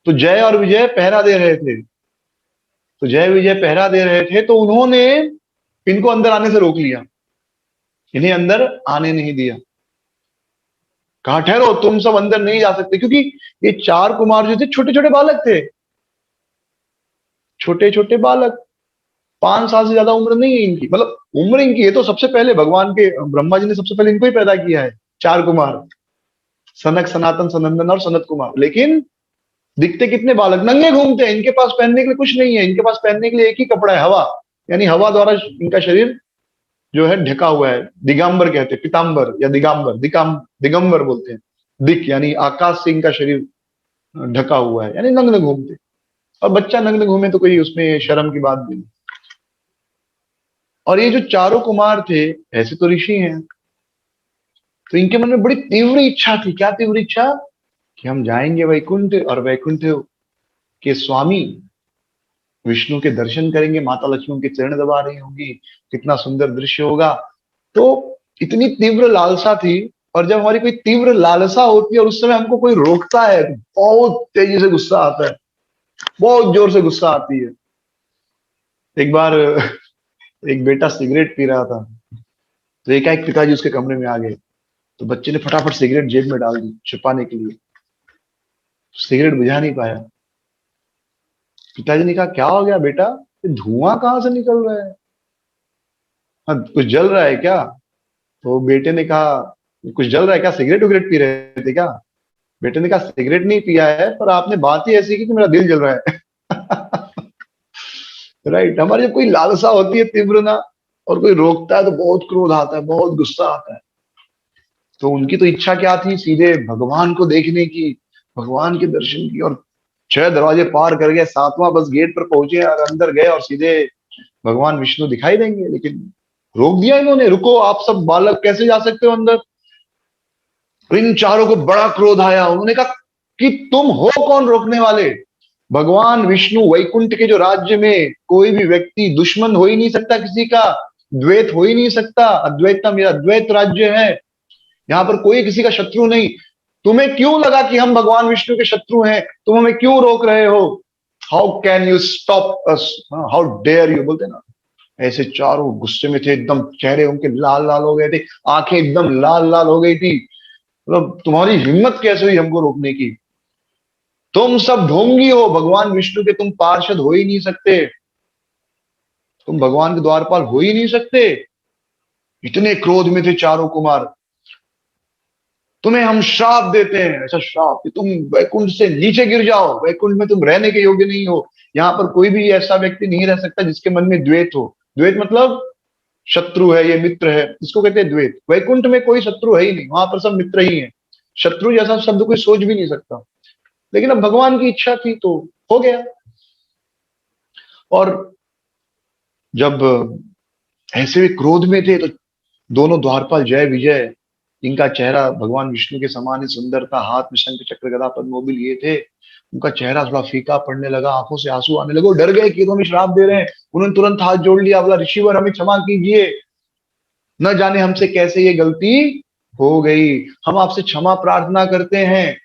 B: तो जय और विजय पहरा दे रहे थे। तो जय विजय पहरा दे रहे थे, तो उन्होंने इनको अंदर आने से रोक लिया, इन्हें अंदर आने नहीं दिया। कहा ठहरो, तुम सब अंदर नहीं जा सकते, क्योंकि ये 4 कुमार जो थे छोटे छोटे बालक थे, छोटे छोटे बालक, 5 साल से ज्यादा उम्र नहीं है इनकी, मतलब उम्र इनकी है तो सबसे पहले भगवान के ब्रह्मा जी ने सबसे पहले इनको ही पैदा किया है। 4 कुमार, सनक, सनातन, सनंदन और सनत कुमार। लेकिन दिखते कितने बालक, नंगे घूमते हैं, इनके पास पहनने के लिए कुछ नहीं है, इनके पास पहनने के लिए एक ही कपड़ा है, हवा। यानी हवा द्वारा इनका शरीर जो है ढका हुआ है। दिगंबर कहते हैं, पीताम्बर या दिगंबर, दिगंबर बोलते हैं। दिक यानी आकाश से इनका शरीर ढका हुआ है, यानी नग्न घूमते। और बच्चा नग्न घूमे तो कोई उसमें शर्म की बात नहीं। और ये जो चारों कुमार थे, ऐसे तो ऋषि हैं, तो इनके मन में बड़ी तीव्र इच्छा थी। क्या तीव्र इच्छा? कि हम जाएंगे वैकुंठ, और वैकुंठ के स्वामी विष्णु के दर्शन करेंगे, माता लक्ष्मी उनके चरण दबा रही होंगी, कितना सुंदर दृश्य होगा। तो इतनी तीव्र लालसा थी। और जब हमारी कोई तीव्र लालसा होती है और उस समय हमको कोई रोकता है तो बहुत तेजी से गुस्सा आता है, बहुत जोर से गुस्सा आती है। एक बार एक बेटा सिगरेट पी रहा था, तो एकाएक पिताजी उसके कमरे में आ गए। तो बच्चे ने फटाफट सिगरेट जेब में डाल दी छिपाने के लिए, सिगरेट बुझा नहीं पाया। पिताजी ने कहा क्या हो गया बेटा, ये धुआं कहाँ से निकल रहा है? हाँ, कुछ जल रहा है क्या? तो बेटे ने कहा कुछ जल रहा है क्या, सिगरेट विगरेट पी रहे थे क्या? बेटे ने कहा सिगरेट नहीं पिया है, पर आपने बात ही ऐसी की कि मेरा दिल जल रहा है। राइट, हमारी जब कोई लालसा होती है तीव्र ना, और कोई रोकता है तो बहुत क्रोध आता है, बहुत गुस्सा आता है। तो उनकी तो इच्छा क्या थी, सीधे भगवान को देखने की, भगवान के दर्शन की। और 6 दरवाजे पार कर गए, 7वां बस गेट पर पहुंचे और अंदर गए, और सीधे भगवान विष्णु दिखाई देंगे। लेकिन रोक दिया इन्होंने, रुको आप सब बालक कैसे जा सकते हो अंदर? तो इन चारों को बड़ा क्रोध आया। उन्होंने कहा कि तुम हो कौन रोकने वाले? भगवान विष्णु वैकुंठ के जो राज्य में कोई भी व्यक्ति दुश्मन हो ही नहीं सकता किसी का, द्वैत हो ही नहीं सकता। अद्वैतम, मेरा द्वैत राज्य है, यहाँ पर कोई किसी का शत्रु नहीं। तुम्हें क्यों लगा कि हम भगवान विष्णु के शत्रु हैं? तुम हमें क्यों रोक रहे हो? How can you stop us, how dare you, बोलते ना। ऐसे चारों गुस्से में थे, एकदम चेहरे उनके लाल लाल हो गए थे, आंखें एकदम लाल लाल हो गई थी। मतलब तुम्हारी हिम्मत कैसे हुई हमको रोकने की? तुम सब ढोंगी हो, भगवान विष्णु के तुम पार्षद हो ही नहीं सकते, तुम भगवान के द्वारपाल हो ही नहीं सकते। इतने क्रोध में थे चारों कुमार। तुम्हें हम श्राप देते हैं, ऐसा श्राप कि तुम वैकुंठ से नीचे गिर जाओ, वैकुंठ में तुम रहने के योग्य नहीं हो। यहाँ पर कोई भी ऐसा व्यक्ति नहीं रह सकता जिसके मन में द्वेष हो। द्वेष मतलब शत्रु है, ये मित्र है, इसको कहते हैं द्वेष। वैकुंठ में कोई शत्रु है ही नहीं, वहां पर सब मित्र ही हैं। शत्रु जैसा शब्द कोई सोच भी नहीं सकता। लेकिन अब भगवान की इच्छा थी तो हो गया। और जब ऐसे भी क्रोध में थे तो दोनों द्वारपाल जय विजय, इनका चेहरा भगवान विष्णु के समान ही सुंदर था, हाथ में शंख चक्र गदा पद्म भी लिए थे। उनका चेहरा थोड़ा फीका पड़ने लगा, आंखों से आंसू आने लगे, वो डर गए कि तो हमें श्राप दे रहे हैं। उन्होंने तुरंत हाथ जोड़ लिया, बोला ऋषिवर हमें क्षमा कीजिए, न जाने हमसे कैसे ये गलती हो गई, हम आपसे क्षमा प्रार्थना करते हैं।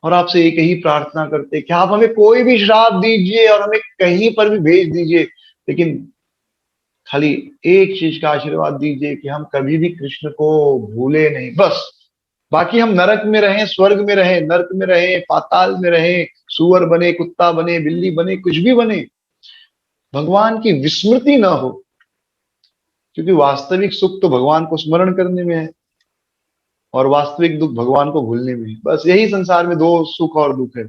B: और आपसे एक ही प्रार्थना करते कि आप हमें कोई भी श्राप दीजिए और हमें कहीं पर भी भेज दीजिए, लेकिन खाली एक चीज का आशीर्वाद दीजिए कि हम कभी भी कृष्ण को भूले नहीं, बस। बाकी हम नरक में रहें, स्वर्ग में रहें, नरक में रहें, पाताल में रहें, सुअर बने, कुत्ता बने, बिल्ली बने, कुछ भी बने, भगवान की विस्मृति ना हो। क्योंकि वास्तविक सुख तो भगवान को स्मरण करने में है। और वास्तविक दुख भगवान को भूलने में। बस यही संसार में दो सुख और दुख है।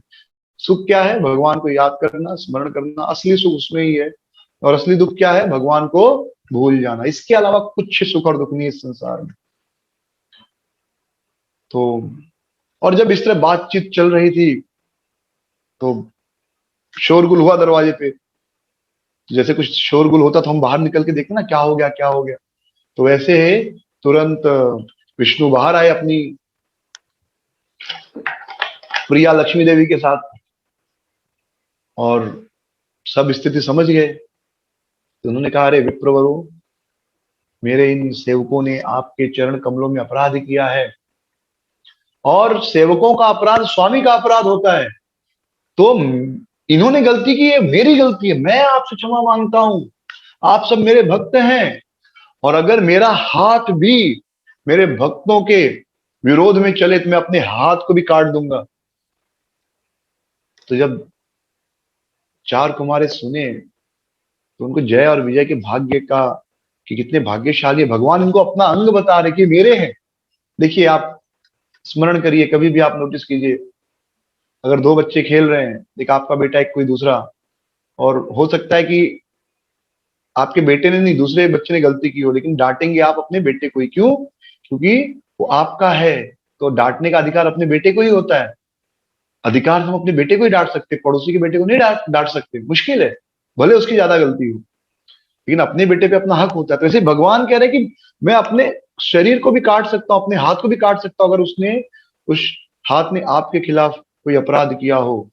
B: सुख क्या है? भगवान को याद करना, स्मरण करना, असली सुख उसमें ही है। और असली दुख क्या है? भगवान को भूल जाना। इसके अलावा कुछ सुख और दुख नहीं है इस संसार में। तो और जब इस तरह बातचीत चल रही थी तो शोरगुल हुआ दरवाजे पे। जैसे कुछ शोरगुल होता तो हम बाहर निकल के देखते ना, क्या हो गया क्या हो गया। तो वैसे तुरंत विष्णु बाहर आए अपनी प्रिया लक्ष्मी देवी के साथ, और सब स्थिति समझ गए। तो उन्होंने कहा, अरे विप्रवरो, मेरे इन सेवकों ने आपके चरण कमलों में अपराध किया है, और सेवकों का अपराध स्वामी का अपराध होता है। तो इन्होंने गलती की है, मेरी गलती है, मैं आपसे क्षमा मांगता हूं। आप सब मेरे भक्त हैं, और अगर मेरा हाथ भी मेरे भक्तों के विरोध में चले तो मैं अपने हाथ को भी काट दूंगा। तो जब चार कुमारे सुने तो उनको जय और विजय के भाग्य का, कि कितने भाग्यशाली है, भगवान इनको अपना अंग बता रहे कि मेरे हैं। देखिए, आप स्मरण करिए, कभी भी आप नोटिस कीजिए, अगर दो बच्चे खेल रहे हैं, एक आपका बेटा एक कोई दूसरा, और हो सकता है कि आपके बेटे ने नहीं, दूसरे बच्चे ने गलती की हो, लेकिन डांटेंगे आप अपने बेटे को ही। क्यों? क्योंकि वो आपका है। तो डांटने का अधिकार अपने बेटे को ही होता है। अधिकार से हम अपने बेटे को ही डांट सकते, पड़ोसी के बेटे को नहीं डांट डांट सकते, मुश्किल है, भले उसकी ज्यादा गलती हो, लेकिन अपने बेटे पे अपना हक होता है। तो ऐसे भगवान कह रहे हैं कि मैं अपने शरीर को भी काट सकता हूं, अपने हाथ को भी काट सकता हूं, अगर उसने उस हाथ ने आपके खिलाफ कोई अपराध किया हो।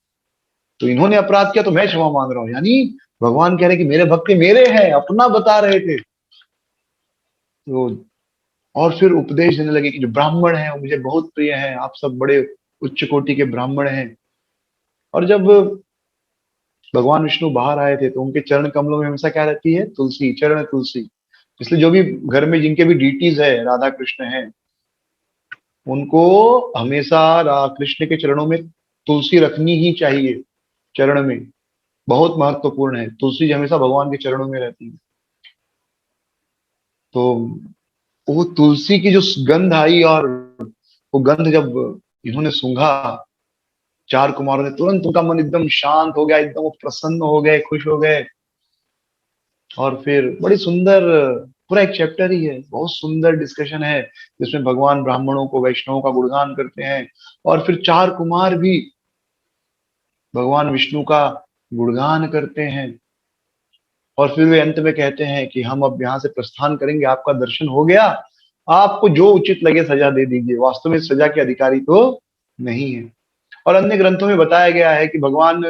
B: तो इन्होंने अपराध किया तो मैं क्षमा मांग रहा हूं। यानी भगवान कह रहे हैं कि मेरे भक्त मेरे हैं, अपना बता रहे थे। तो और फिर उपदेश देने लगे कि जो ब्राह्मण है वो मुझे बहुत प्रिय है, आप सब बड़े उच्च कोटि के ब्राह्मण हैं। और जब भगवान विष्णु बाहर आए थे तो उनके चरण कमलों में हमेशा क्या रहती है? तुलसी, चरण तुलसी। इसलिए जो भी घर में जिनके भी डीटीज है, राधा कृष्ण है, उनको हमेशा कृष्ण के चरणों में तुलसी रखनी ही चाहिए। चरण में बहुत महत्वपूर्ण है, तुलसी जी हमेशा भगवान के चरणों में रहती है। तो वो तुलसी की जो गंध आई, और वो गंध जब इन्होंने सूंघा, चार कुमारों ने, तुरंत उनका मन एकदम शांत हो गया, एकदम वो प्रसन्न हो गए, खुश हो गए। और फिर बड़ी सुंदर, पूरा एक चैप्टर ही है, बहुत सुंदर डिस्कशन है जिसमें भगवान ब्राह्मणों को, वैष्णवों का गुणगान करते हैं, और फिर चार कुमार भी भगवान विष्णु का गुणगान करते हैं। और फिर वे अंत में कहते हैं कि हम अब यहाँ से प्रस्थान करेंगे, आपका दर्शन हो गया, आपको जो उचित लगे सजा दे दीजिए। वास्तव में सजा के अधिकारी तो नहीं है। और अन्य ग्रंथों में बताया गया है कि भगवान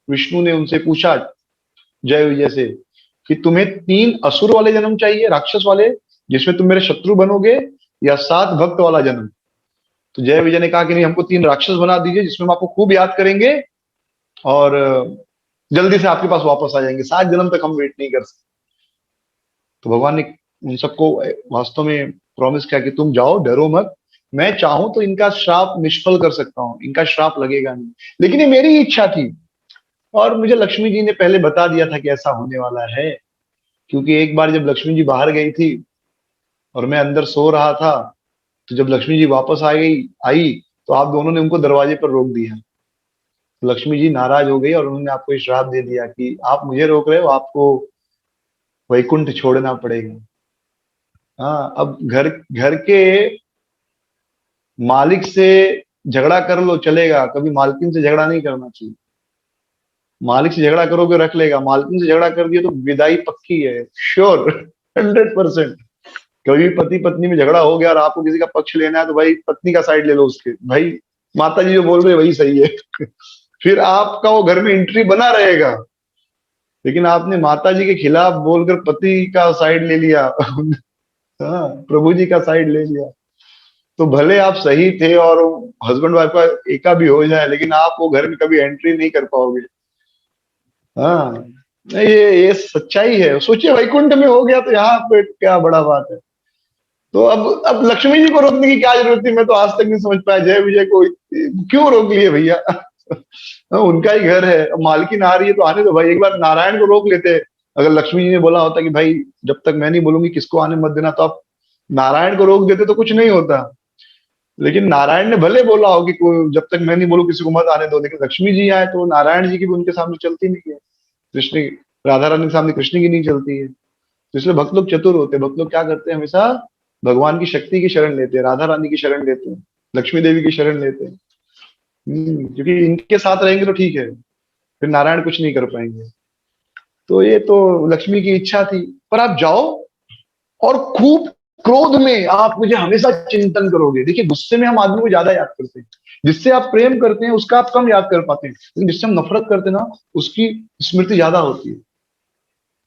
B: विष्णु ने उनसे पूछा, जय विजय से, कि तुम्हें 3 असुर वाले जन्म चाहिए, राक्षस वाले, जिसमें तुम मेरे शत्रु बनोगे, या 7 भक्त वाला जन्म। तो जय विजय ने कहा कि नहीं, हमको 3 राक्षस बना दीजिए जिसमें हम आपको खूब याद करेंगे, और जल्दी से आपके पास वापस आ जाएंगे, 7 जन्म तक हम वेट नहीं कर सकते। तो भगवान ने उन सबको वास्तव में प्रॉमिस किया कि तुम जाओ, डरो मत, मैं चाहूं तो इनका श्राप निष्फल कर सकता हूं, इनका श्राप लगेगा नहीं, लेकिन ये मेरी इच्छा थी। और मुझे लक्ष्मी जी ने पहले बता दिया था कि ऐसा होने वाला है, क्योंकि एक बार जब लक्ष्मी जी बाहर गई थी और मैं अंदर सो रहा था, तो जब लक्ष्मी जी वापस आई तो आप दोनों ने उनको दरवाजे पर रोक दिया। तो लक्ष्मी जी नाराज हो गई और उन्होंने आपको श्राप दे दिया कि आप मुझे रोक रहे हो, आपको वैकुंठ छोड़ना पड़ेगा। हाँ, अब घर घर के मालिक से झगड़ा कर लो चलेगा, कभी मालकिन से झगड़ा नहीं करना चाहिए। मालिक से झगड़ा करोगे रख लेगा, मालकिन से झगड़ा कर दिया तो विदाई पक्की है, श्योर, 100%। कभी पति पत्नी में झगड़ा हो गया और आपको किसी का पक्ष लेना है तो भाई पत्नी का साइड ले लो, उसके भाई माता जी जो बोल रहे हैं वही सही है। फिर आपका वो घर में एंट्री बना रहेगा, लेकिन आपने माता जी के खिलाफ बोलकर पति का साइड ले लिया। हाँ, प्रभु जी का साइड ले लिया, तो भले आप सही थे और हस्बैंड वाइफ का एका भी हो जाए, लेकिन आप वो घर में कभी एंट्री नहीं कर पाओगे। हाँ, नहीं, ये सच्चाई है। सोचिए वैकुंठ में हो गया तो यहाँ पे क्या बड़ा बात है। तो अब लक्ष्मी जी को रोकने की क्या जरूरत थी, मैं तो आज तक नहीं समझ पाया। जय विजय को क्यों रोक लिए भैया? उनका ही घर है, मालकिन आ रही है तो आने दो भाई, एक बार नारायण को रोक लेते। अगर लक्ष्मी जी ने बोला होता कि भाई जब तक मैं नहीं बोलूंगी किसको आने मत देना, तो आप नारायण को रोक देते तो कुछ नहीं होता। लेकिन नारायण ने भले बोला हो कि जब तक मैं नहीं बोलूं किसी को मत आने दो, लेकिन लक्ष्मी जी आए तो नारायण जी की भी उनके सामने चलती नहीं है, कृष्ण राधा रानी के सामने कृष्ण की नहीं चलती है। तो इसलिए भक्त लोग चतुर होते हैं, भक्त लोग क्या करते हैं, हमेशा भगवान की शक्ति की शरण लेते हैं, राधा रानी की शरण लेते हैं, लक्ष्मी देवी की शरण लेते हैं। क्योंकि इनके साथ रहेंगे तो ठीक है, फिर नारायण कुछ नहीं कर पाएंगे। तो ये तो लक्ष्मी की इच्छा थी। पर आप जाओ और खूब क्रोध में आप मुझे हमेशा चिंतन करोगे। देखिए, गुस्से में हम आदमी को ज्यादा याद करते हैं, जिससे आप प्रेम करते हैं उसका आप कम याद कर पाते हैं, लेकिन जिससे हम नफरत करते हैं ना, उसकी स्मृति ज्यादा होती है।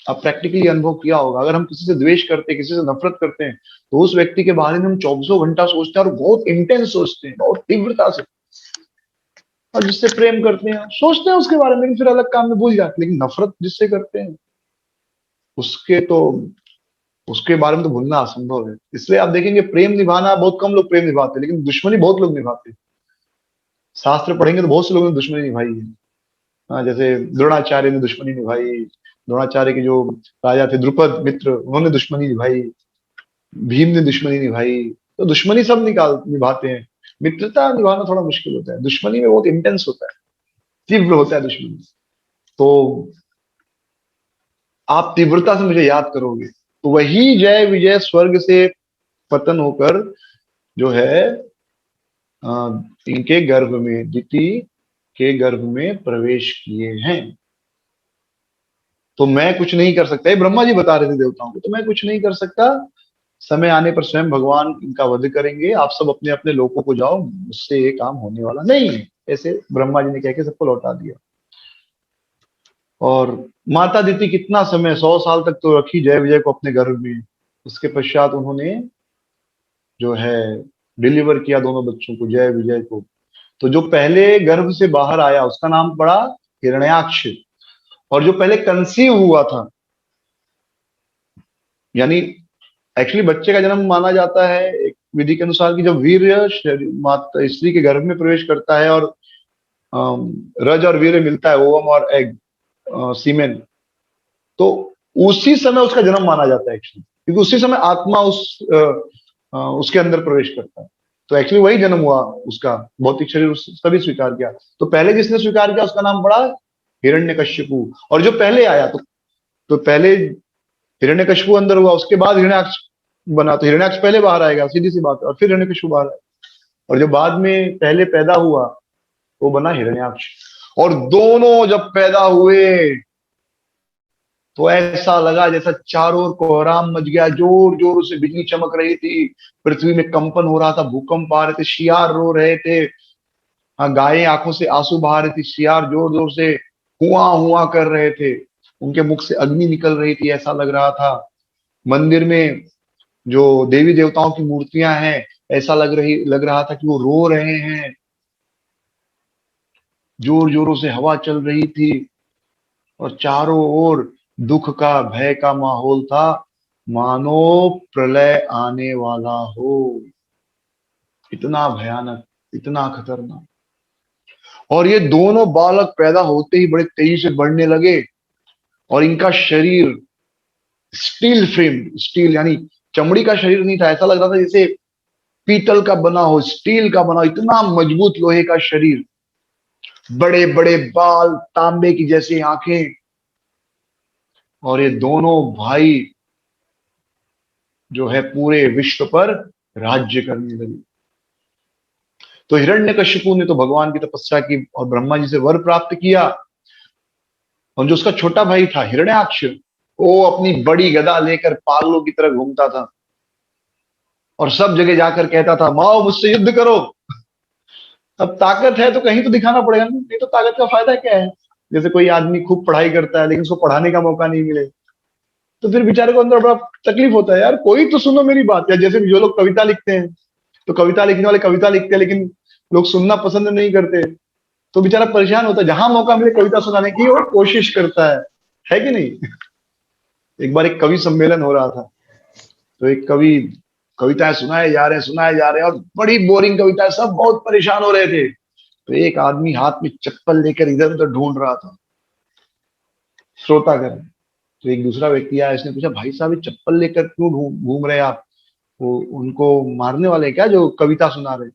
B: आप प्रैक्टिकली अनुभव किया होगा, अगर हम किसी से द्वेष करते हैं, किसी से नफरत करते हैं, तो उस व्यक्ति के बारे में हम 24 घंटा सोचते हैं, और बहुत इंटेंस सोचते हैं, बहुत तीव्रता से। और जिससे प्रेम करते हैं सोचते हैं उसके बारे में, लेकिन फिर अलग काम में भूल जाते हैं। लेकिन नफरत जिससे करते हैं उसके तो उसके बारे में तो भूलना असंभव है। इसलिए आप देखेंगे, प्रेम निभाना बहुत कम लोग प्रेम निभाते हैं, लेकिन दुश्मनी बहुत लोग निभाते हैं। शास्त्र पढ़ेंगे तो बहुत से लोगों ने दुश्मनी निभाई है। हाँ, जैसे द्रोणाचार्य ने दुश्मनी निभाई, द्रोणाचार्य के जो राजा थे द्रुपद मित्र, उन्होंने दुश्मनी निभाई, भीम ने दुश्मनी निभाई। तो दुश्मनी सब निभाते हैं। मित्रता निभाना थोड़ा मुश्किल होता है, दुश्मनी में बहुत इंटेंस होता है, तीव्र होता है दुश्मनी। तो आप तीव्रता से मुझे याद करोगे तो वही जय विजय स्वर्ग से पतन होकर जो है इनके गर्भ में, दिति के गर्भ में प्रवेश किए हैं। तो मैं कुछ नहीं कर सकता, ये ब्रह्मा जी बता रहे थे देवताओं को, तो मैं कुछ नहीं कर सकता। समय आने पर स्वयं भगवान इनका वध करेंगे, आप सब अपने अपने लोकों को जाओ, मुझसे ये काम होने वाला नहीं है। ऐसे ब्रह्मा जी ने कह के सबको लौटा दिया। और माता दिति कितना समय, 100 साल तक तो रखी जय विजय को अपने गर्भ में। उसके पश्चात उन्होंने जो है डिलीवर किया दोनों बच्चों को, जय विजय को। तो जो पहले गर्भ से बाहर आया उसका नाम पड़ा हिरण्याक्ष। और जो पहले कंसीव हुआ था, यानी एक्चुअली बच्चे का जन्म माना जाता है एक विधि के अनुसार कि जब वीर्य माता स्त्री के गर्भ में प्रवेश करता है, और रज और वीर्य मिलता है, ओवम और एग, सीमेन, तो उसी समय उसका जन्म माना जाता है एक्चुअली, क्योंकि उसी समय आत्मा उसके अंदर प्रवेश करता है। तो एक्चुअली वही जन्म हुआ उसका, भौतिक शरीर तभी स्वीकार किया। तो पहले जिसने स्वीकार किया उसका नाम पड़ा हिरण्यकश्यपु। और जो पहले आया, तो पहले हिरण्यकश्यपु अंदर हुआ, उसके बाद हिरण्याक्ष बना। तो हिरण्याक्ष पहले बाहर आएगा, सीधी सी बात है, और फिर हिरण्यकश्यपु बाहर आएगा। और जो बाद में पहले पैदा हुआ वो बना हिरण्याक्ष। और दोनों जब पैदा हुए तो ऐसा लगा जैसा चारों ओर कोहराम मच गया, जोर जोर से बिजली चमक रही थी, पृथ्वी में कंपन हो रहा था, भूकंप आ रहे थे, शियार रो रहे थे, हाँ, गायें आंखों से आंसू बहा रही थी, शियार जोर जोर से हुआ हुआ कर रहे थे, उनके मुख से अग्नि निकल रही थी, ऐसा लग रहा था। मंदिर में जो देवी देवताओं की मूर्तियां हैं, ऐसा लग रहा था कि वो रो रहे हैं, जोर जोरों से हवा चल रही थी, और चारों ओर दुख का भय का माहौल था, मानो प्रलय आने वाला हो। इतना भयानक, इतना खतरनाक। और ये दोनों बालक पैदा होते ही बड़े तेजी से बढ़ने लगे, और इनका शरीर स्टील फ्रेम, स्टील यानी चमड़ी का शरीर नहीं था, ऐसा लग रहा था जैसे पीतल का बना हो, स्टील का बना हो, इतना मजबूत लोहे का शरीर, बड़े बड़े बाल, तांबे की जैसी आंखें। और ये दोनों भाई जो है पूरे विश्व पर राज्य करने लगे। तो हिरण्यकशिपु ने तो भगवान की तपस्या की और ब्रह्मा जी से वर प्राप्त किया। और जो उसका छोटा भाई था हिरण्याक्ष, वो अपनी बड़ी गदा लेकर पागलों की तरह घूमता था, और सब जगह जाकर कहता था, माओ मुझसे युद्ध करो। अब ताकत है तो कहीं तो दिखाना पड़ेगा, नहीं तो ताकत का फायदा क्या है। जैसे कोई आदमी खूब पढ़ाई करता है लेकिन उसको पढ़ाने का मौका नहीं मिले, तो फिर बेचारे को अंदर बड़ा तकलीफ होता है, यार कोई तो सुनो मेरी बात। या जैसे जो लोग कविता लिखते हैं, तो कविता लिखने वाले कविता लिखते हैं लेकिन लोग सुनना पसंद नहीं करते, तो बेचारा परेशान होता है। जहां मौका मिले कविता सुनाने की वो कोशिश करता है कि नहीं। एक बार एक कवि सम्मेलन हो रहा था, तो एक कवि कविताएं सुनाए जा रहे हैं, और बड़ी बोरिंग कविताएं, सब बहुत परेशान हो रहे थे। तो एक आदमी हाथ में चप्पल लेकर इधर उधर ढूंढ रहा था, श्रोतागण। तो एक दूसरा व्यक्ति आया, इसने पूछा, भाई साहब ये चप्पल लेकर क्यों घूम रहे हैं आप? वो उनको मारने वाले हैं क्या जो कविता सुना रहे?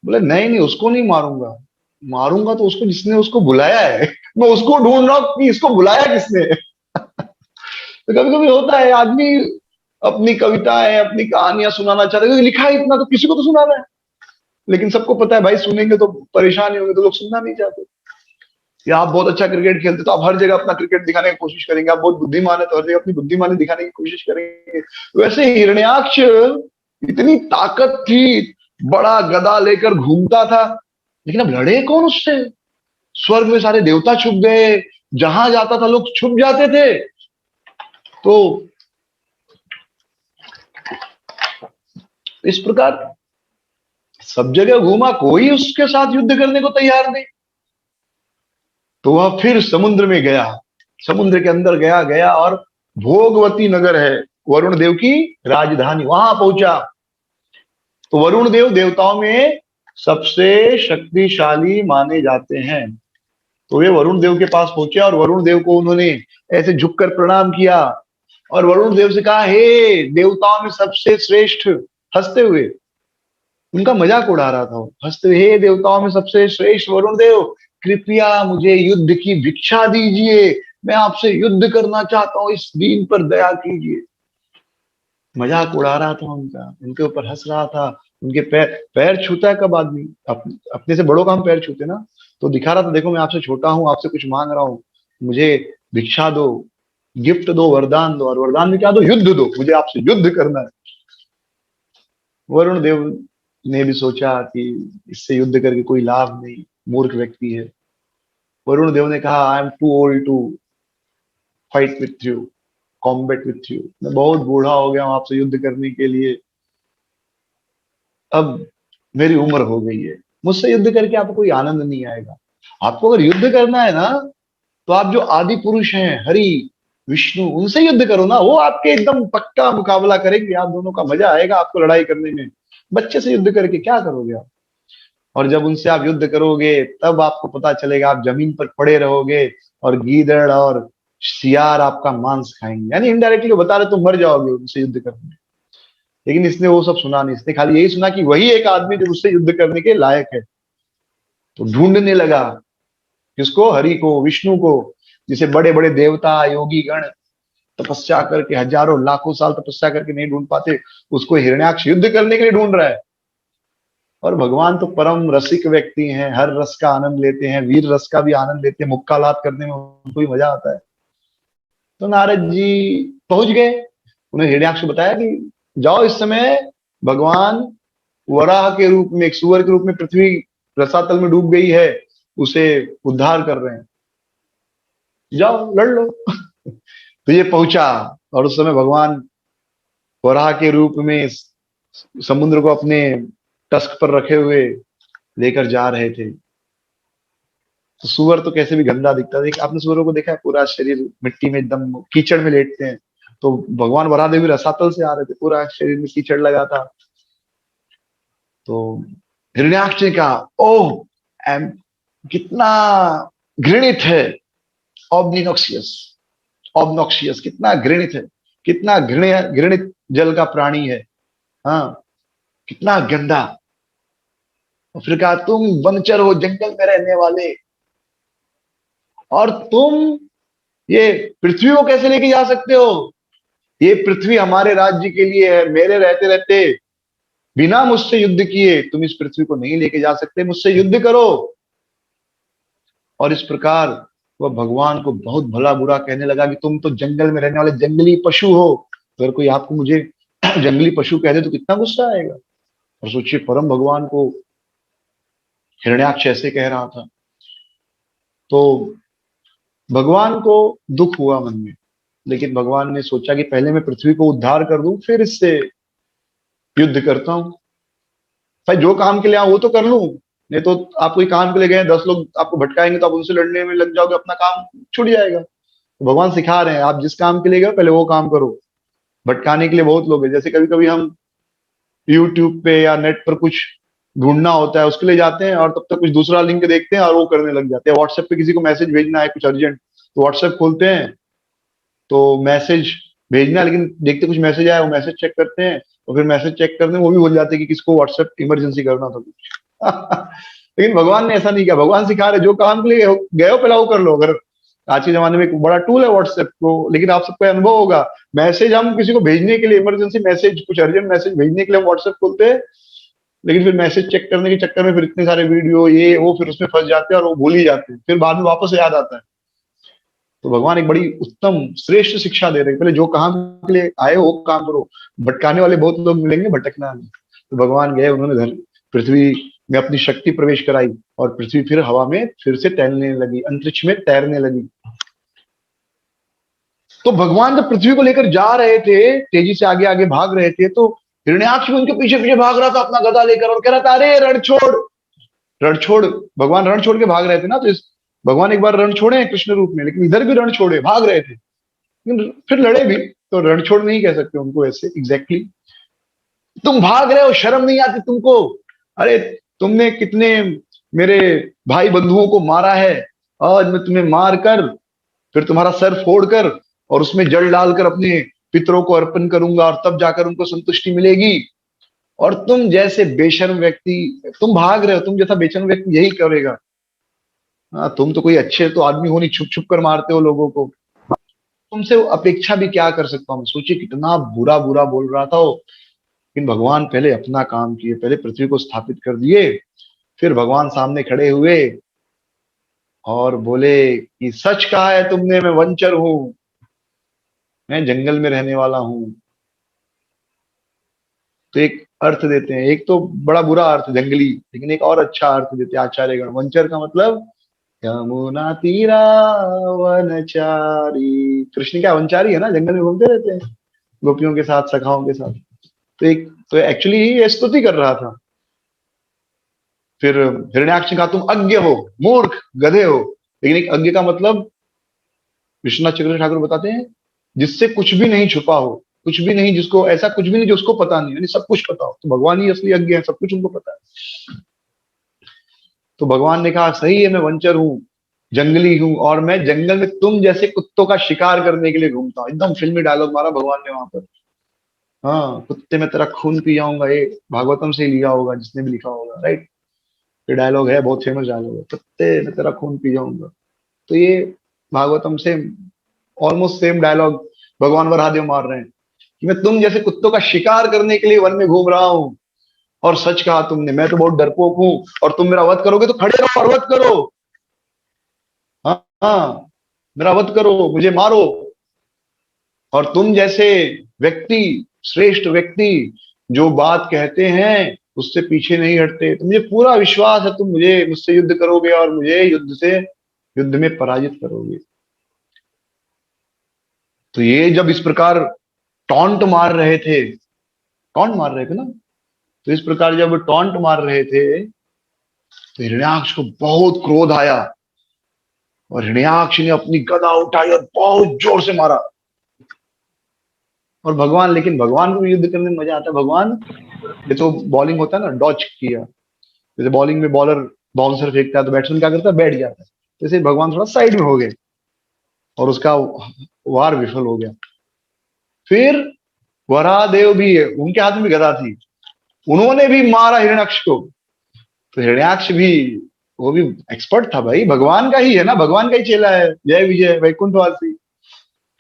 B: बोले नहीं नहीं, उसको नहीं मारूंगा। मारूंगा तो उसको जिसने उसको बुलाया है। मैं उसको ढूंढ रहा हूँ कि इसको बुलाया किसने। तो कभी कभी होता है आदमी अपनी कविताएं अपनी कहानियां सुनाना चाहता है, क्योंकि लिखा है इतना तो किसी को तो सुनाना है। लेकिन सबको पता है भाई सुनेंगे तो परेशान ही होंगे, तो लोग सुनना नहीं चाहते। या आप बहुत अच्छा क्रिकेट खेलते तो आप हर जगह अपना क्रिकेट दिखाने की कोशिश करेंगे, आप बहुत बुद्धिमान है तो हर जगह अपनी बुद्धिमानी दिखाने की कोशिश करेंगे। वैसे हिरण्याक्ष इतनी ताकत थी, बड़ा गदा लेकर घूमता था, लेकिन अब लड़े कौन उससे? स्वर्ग में सारे देवता छुप गए, जहां जाता था लोग छुप जाते थे। तो इस प्रकार सब जगह घूमा, कोई उसके साथ युद्ध करने को तैयार नहीं। तो वह फिर समुद्र में गया, समुद्र के अंदर गया गया और भोगवती नगर है वरुण देव की राजधानी, वहां पहुंचा। तो वरुण देव देवताओं में सबसे शक्तिशाली माने जाते हैं। तो वे वरुण देव के पास पहुंचे और वरुण देव को उन्होंने ऐसे झुककर प्रणाम किया और वरुण देव से कहा, हे देवताओं में सबसे श्रेष्ठ, हंसते हुए उनका मजाक उड़ा रहा था वो, हंसते हुए, हे देवताओं में सबसे श्रेष्ठ वरुण देव, कृपया मुझे युद्ध की भिक्षा दीजिए, मैं आपसे युद्ध करना चाहता हूं, इस दीन पर दया कीजिए। मजाक उड़ा रहा था उनका, उनके ऊपर हंस रहा था। उनके पैर पैर छूता है कब आदमी? अपने से बड़ों का हम पैर छूते ना। तो दिखा रहा था, देखो मैं आपसे छोटा हूं, आपसे कुछ मांग रहा हूं, मुझे भिक्षा दो, गिफ्ट दो, वरदान दो। और वरदान में क्या दो? युद्ध दो, मुझे आपसे युद्ध करना है। वरुण देव ने भी सोचा कि इससे युद्ध करके कोई लाभ नहीं, मूर्ख व्यक्ति है। वरुण देव ने कहा, I am too old to fight with you, combat with you, मैं बहुत बूढ़ा हो गया हूं आपसे युद्ध करने के लिए, अब मेरी उम्र हो गई है, मुझसे युद्ध करके आपको कोई आनंद नहीं आएगा। आपको अगर युद्ध करना है ना, तो आप जो आदि पुरुष हैं, हरि विष्णु, उनसे युद्ध करो ना, वो आपके एकदम पक्का मुकाबला करेंगे, आप दोनों का मजा आएगा आपको लड़ाई करने में। बच्चे से युद्ध करके क्या करोगे आप? और जब उनसे आप युद्ध करोगे तब आपको पता चलेगा, आप जमीन पर पड़े रहोगे और गीदड़ और सियार आपका मांस खाएंगे, यानी इनडायरेक्टली बता रहे तुम मर जाओगे उनसे युद्ध करने में। लेकिन इसने वो सब सुना नहीं, इसने खाली यही सुना कि वही एक आदमी जो उससे युद्ध करने के लायक है। तो ढूंढने लगा, किसको? हरि को, विष्णु को, जिसे बड़े बड़े देवता योगी गण तपस्या करके हजारों लाखों साल तपस्या करके नहीं ढूंढ पाते, उसको हिरण्याक्ष युद्ध करने के लिए ढूंढ रहा है। और भगवान तो परम रसिक व्यक्ति हैं, हर रस का आनंद लेते हैं, वीर रस का भी आनंद लेते हैं, मुक्कालात करने में उनको भी मजा आता है। तो नारद जी पहुंच गए, उन्हें हिरण्याक्ष को बताया कि जाओ, इस समय भगवान वराह के रूप में, एक सुअर के रूप में पृथ्वी रसातल में डूब गई है, उसे उद्धार कर रहे हैं, जाओ लड़ लो। तो ये पहुंचा और उस समय भगवान वराह के रूप में समुद्र को अपने टस्क पर रखे हुए लेकर जा रहे थे। तो सुअर तो कैसे भी गंदा दिखता है, आपने सुअरों को देखा है, पूरा शरीर मिट्टी में एकदम कीचड़ में लेटते हैं। तो भगवान वराह देवी रसातल से आ रहे थे, पूरा शरीर में कीचड़ लगा था। तो हिरण्याक्ष ने कहा, ओह एम, कितना घृणित है, ऑब्निनोक्सियस, ऑब्नोक्सियस, कितना घृणित है, कितना घृणित जल का प्राणी है, हाँ, कितना गंदा। और फिर कहा, तुम वनचर हो, जंगल में रहने वाले, और तुम ये पृथ्वी को कैसे लेके जा सकते हो? ये पृथ्वी हमारे राज्य के लिए है, मेरे रहते रहते बिना मुझसे युद्ध किए तुम इस पृथ्वी को नहीं लेके जा सकते, मुझसे युद्ध करो। और इस प्रकार वह भगवान को बहुत भला बुरा कहने लगा कि तुम तो जंगल में रहने वाले जंगली पशु हो। तो अगर कोई आपको मुझे जंगली पशु कह दे तो कितना गुस्सा आएगा। और सोचिए, परम भगवान को हिरण्याक्ष ऐसे कह रहा था। तो भगवान को दुख हुआ मन में, लेकिन भगवान ने सोचा कि पहले मैं पृथ्वी को उद्धार कर दूं, फिर इससे युद्ध करता हूं। भाई जो काम के लिए आओ वो तो कर लूं, नहीं तो आप कोई काम के लिए गए, 10 लोग आपको भटकाएंगे तो आप उनसे लड़ने में लग जाओगे, अपना काम छूट जाएगा। तो भगवान सिखा रहे हैं, आप जिस काम के लिए गए पहले वो काम करो। भटकाने के लिए बहुत लोग हैं, जैसे कभी कभी हम यूट्यूब पे या नेट पर कुछ ढूंढना होता है, उसके लिए जाते हैं और तब तक कुछ दूसरा लिंक देखते हैं और वो करने लग जाते हैं। व्हाट्सएप पे किसी को मैसेज भेजना है कुछ अर्जेंट, तो व्हाट्सएप खोलते हैं, तो मैसेज भेजना, लेकिन देखते कुछ मैसेज आया, वो मैसेज चेक करते हैं, और फिर मैसेज चेक करने में वो भी भूल जाते हैं कि किसको व्हाट्सएप इमरजेंसी करना था कुछ। लेकिन भगवान ने ऐसा नहीं किया, भगवान सिखा रहे जो काम के लिए गए हो पहले वो कर लो। अगर आज के जमाने में एक बड़ा टूल है व्हाट्सएप को, लेकिन आप सबको अनुभव होगा, मैसेज हम किसी को भेजने के लिए, इमरजेंसी मैसेज, कुछ अर्जेंट मैसेज भेजने के लिए हम व्हाट्सएप खोलते हैं, लेकिन फिर मैसेज चेक करने के चक्कर में फिर इतने सारे वीडियो ये वो, फिर उसमें फंस जाते हैं और वो भूल ही जाते हैं, फिर बाद में वापस याद आता है। तो भगवान एक बड़ी उत्तम श्रेष्ठ शिक्षा दे रहे हैं, पहले जो काम के लिए आए हो वो काम करो। भटकाने वाले बहुत लोग मिलेंगे, भटकना नहीं। तो भगवान गए, उन्होंने पृथ्वी में अपनी शक्ति प्रवेश कराई, और पृथ्वी फिर हवा में फिर से तैरने लगी, अंतरिक्ष में तैरने लगी। तो भगवान जब पृथ्वी को लेकर जा रहे थे, तेजी से आगे आगे भाग रहे थे, तो हिरण्याक्ष भी उनके पीछे पीछे भाग रहा था अपना गदा लेकर, और कह रहा था अरे रण छोड़, रण छोड़। भगवान रण छोड़ के भाग रहे थे ना, तो इस भगवान एक बार रण छोड़े कृष्ण रूप में, लेकिन इधर भी रण छोड़े, भाग रहे थे, लेकिन फिर लड़े भी। तो रण छोड़ नहीं कह सकते उनको ऐसे एग्जैक्टली। तुम भाग रहे हो, शर्म नहीं आती तुमको? अरे तुमने कितने मेरे भाई बंधुओं को मारा है, आज मैं तुम्हें मार कर फिर तुम्हारा सर फोड़कर और उसमें जल डालकर अपने पितरों को अर्पण करूंगा, और तब जाकर उनको संतुष्टि मिलेगी। और तुम जैसे बेशर्म व्यक्ति तुम भाग रहे हो, तुम जैसा बेशर्म व्यक्ति यही करेगा। हाँ, तुम तो कोई अच्छे तो आदमी हो नहीं, छुप छुप कर मारते हो लोगों को, तुमसे अपेक्षा भी क्या कर सकता हूँ। सोचिए कितना बुरा बुरा बोल रहा था वो, लेकिन भगवान पहले अपना काम किए, पहले पृथ्वी को स्थापित कर दिए, फिर भगवान सामने खड़े हुए और बोले कि सच कहा है तुमने, मैं वंचर हूं, मैं जंगल में रहने वाला हूं। तो एक अर्थ देते हैं, एक तो बड़ा बुरा अर्थ जंगली, लेकिन एक और अच्छा अर्थ देते हैं आचार्यगण। वंचर का मतलब यमुना तीरा वनचारी, कृष्ण क्या वनचारी है ना, जंगल में घूमते रहते हैं गोपियों के साथ, सखाओं के साथ। तो एक तो एक्चुअली ये स्तुति कर रहा था। फिर हिरण्याक्ष ने कहा तुम अज्ञ हो, मूर्ख, गधे हो। लेकिन एक अज्ञ का मतलब विश्वनाथ चक्रवर्ती ठाकुर बताते हैं जिससे कुछ भी नहीं छुपा हो, कुछ भी नहीं, जिसको ऐसा कुछ भी नहीं जो उसको पता नहीं, यानी सब कुछ पता हो। तो भगवान ही असली अज्ञ है, सब कुछ उनको पता है। तो भगवान ने कहा सही है, मैं वंचर हूँ, जंगली हूँ, और मैं जंगल में तुम जैसे कुत्तों का शिकार करने के लिए घूमता हूँ। एकदम फिल्मी डायलॉग मारा भगवान ने वहां पर। हाँ, कुत्ते में तेरा खून पी जाऊंगा, ये भागवतम से ही लिया होगा, जिसने भी लिखा होगा, राइट। ये डायलॉग है, बहुत फेमस डायलॉग है, कुत्ते में तेरा खून पी जाऊंगा। तो ये भागवतम से ऑलमोस्ट सेम डायलॉग भगवान वराहदेव मार रहे हैं कि मैं तुम जैसे कुत्तों का शिकार करने के लिए वन में घूम रहा हूँ, और सच कहा तुमने, मैं तो बहुत डरपोक हूं, और तुम मेरा वध करोगे तो खड़े रहो और वध करो। हाँ हाँ, मेरा वध करो, मुझे मारो। और तुम जैसे व्यक्ति, श्रेष्ठ व्यक्ति, जो बात कहते हैं उससे पीछे नहीं हटते, तो मुझे पूरा विश्वास है तुम मुझे मुझसे युद्ध करोगे और मुझे युद्ध में पराजित करोगे। तो ये जब इस प्रकार टॉन्ट मार रहे थे, टॉन्ट मार रहे थे ना, तो इस प्रकार जब टॉन्ट मार रहे थे तो हिरण्याक्ष को बहुत क्रोध आया, और हिरण्याक्ष ने अपनी गदा उठाई और बहुत जोर से मारा। और भगवान, लेकिन भगवान को भी युद्ध करने में मजा आता है। भगवान, ये तो बॉलिंग होता है ना, डॉच किया, जैसे बॉलिंग में बॉलर बाउंसर फेंकता है तो बैट्समैन क्या करता है, बैठ जाता है। जैसे भगवान थोड़ा साइड में हो गए और उसका वार विफल हो गया। फिर वरादेव भी है, उनके हाथ में भी गदा थी, उन्होंने भी मारा हिरण्याक्ष को। तो हिरण्याक्ष भी, वो भी एक्सपर्ट था भाई, भगवान का ही है ना, भगवान का ही चेला है, जय विजय वैकुंठवासी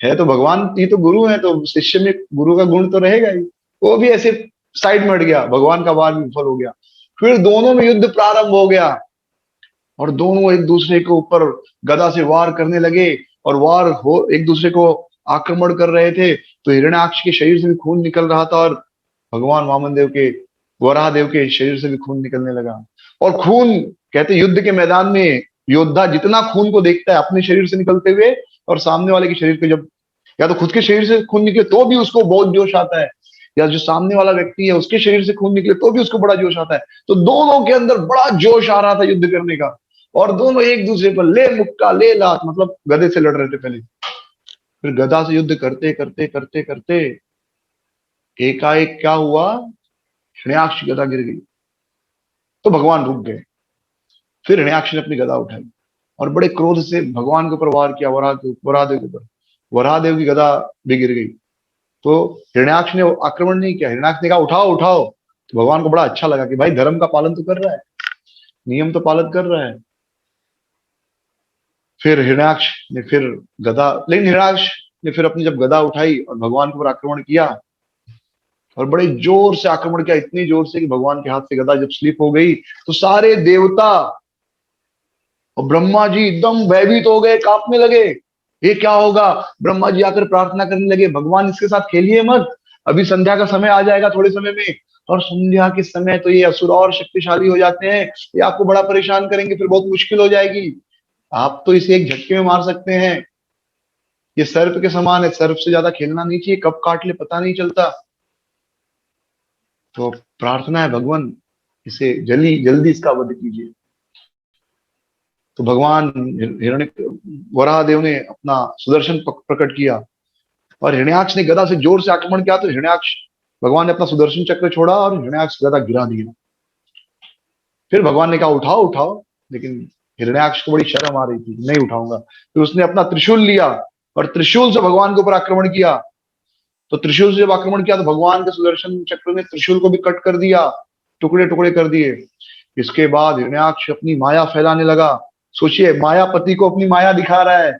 B: है, तो भगवान ही तो गुरु है, तो शिष्य में गुरु का गुण तो रहेगा ही। वो भी ऐसे साइड में हट गया, भगवान का वार भी विफल हो गया। फिर दोनों में युद्ध प्रारंभ हो गया, और दोनों एक दूसरे के ऊपर गदा से वार करने लगे, और वार हो एक दूसरे को आक्रमण कर रहे थे। तो हिरण्याक्ष के शरीर से भी खून निकल रहा था, और भगवान वामन देव के, वराहदेव के शरीर से भी खून निकलने लगा। और खून, कहते युद्ध के मैदान में योद्धा जितना खून को देखता है अपने शरीर से निकलते हुए, और सामने वाले के शरीर पे जब, या तो खुद के शरीर से खून निकले तो भी उसको बहुत जोश आता है, या जो सामने वाला व्यक्ति है उसके शरीर से खून निकले तो भी उसको बड़ा जोश आता है। तो दोनों के अंदर बड़ा जोश आ रहा था युद्ध करने का, और दोनों एक दूसरे पर ले मुक्का ले लात, मतलब गदे से लड़ रहे थे पहले। फिर गदा से युद्ध करते करते करते करते एकाएक क्या हुआ, हिरण्याक्ष की गदा गिर गई। तो भगवान रुक गए। फिर हिरण्याक्ष ने अपनी गदा उठाई और बड़े क्रोध से भगवान के ऊपर वार किया, वराहदेव के ऊपर। वराहदेव की गदा भी गिर गई। तो हिरण्याक्ष ने आक्रमण नहीं किया, हिरण्याक्ष ने कहा उठाओ उठाओ। तो भगवान को बड़ा अच्छा लगा कि भाई धर्म का पालन तो कर रहा है, नियम तो पालन कर रहा है। फिर हिरण्याक्ष ने फिर गदा, लेकिन हिरण्याक्ष ने फिर अपनी जब गदा उठाई और भगवान के ऊपर आक्रमण किया, और बड़े जोर से आक्रमण किया, इतनी जोर से कि भगवान के हाथ से गदा जब स्लिप हो गई तो सारे देवता और ब्रह्मा जी एकदम भयभीत हो गए, कांपने लगे। ये क्या होगा? ब्रह्मा जी आकर प्रार्थना करने लगे, भगवान इसके साथ खेलिए मत, अभी संध्या का समय आ जाएगा थोड़े समय में, और संध्या के समय तो ये असुर और शक्तिशाली हो जाते हैं, ये आपको बड़ा परेशान करेंगे, फिर बहुत मुश्किल हो जाएगी। आप तो इसे एक झटके में मार सकते हैं, ये सर्प के समान है, सर्प से ज्यादा खेलना नहीं चाहिए, कब काट ले पता नहीं चलता। तो प्रार्थना है भगवान इसे जल्दी जल्दी इसका वध कीजिए। तो भगवान हिरण्य वराह देव ने अपना सुदर्शन प्रकट किया और हिरण्याक्ष ने गदा से जोर से आक्रमण किया, तो हिरण्याक्ष, भगवान ने अपना सुदर्शन चक्र छोड़ा और हिरण्याक्ष गदा गिरा दिया। फिर भगवान ने कहा उठाओ उठाओ, लेकिन हिरण्याक्ष को बड़ी शर्म आ रही थी, नहीं उठाऊंगा। फिर उसने अपना त्रिशूल लिया और त्रिशूल से भगवान के ऊपर आक्रमण किया। तो त्रिशूल से जब आक्रमण किया तो भगवान के सुदर्शन चक्र ने त्रिशूल को भी कट कर दिया, टुकड़े टुकड़े कर दिए। इसके बाद हिरण्याक्ष अपनी माया फैलाने लगा। सोचिए, मायापति को अपनी माया दिखा रहा है।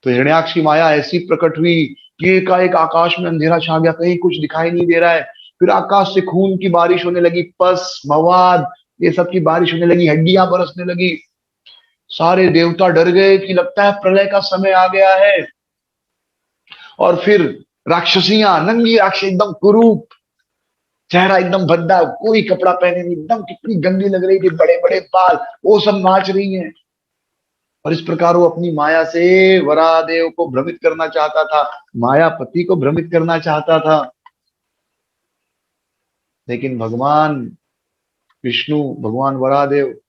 B: तो हिरण्याक्ष की माया ऐसी प्रकट हुई कि एकाएक आकाश में अंधेरा छा गया, कहीं कुछ दिखाई नहीं दे रहा है। फिर आकाश से खून की बारिश होने लगी, पस मवाद ये सब की बारिश होने लगी, हड्डियां बरसने लगी। सारे देवता डर गए कि लगता है प्रलय का समय आ गया है। और फिर राक्षसियां, नंगी राक्षस, एकदम कुरूप, चेहरा एकदम भद्दा, कोई कपड़ा पहने नहीं, एकदम कितनी गंदी लग रही थी, बड़े बड़े बाल, वो सब नाच रही हैं। और इस प्रकार वो अपनी माया से वराहदेव को भ्रमित करना चाहता था, मायापति को भ्रमित करना चाहता था। लेकिन भगवान विष्णु, भगवान वराहदेव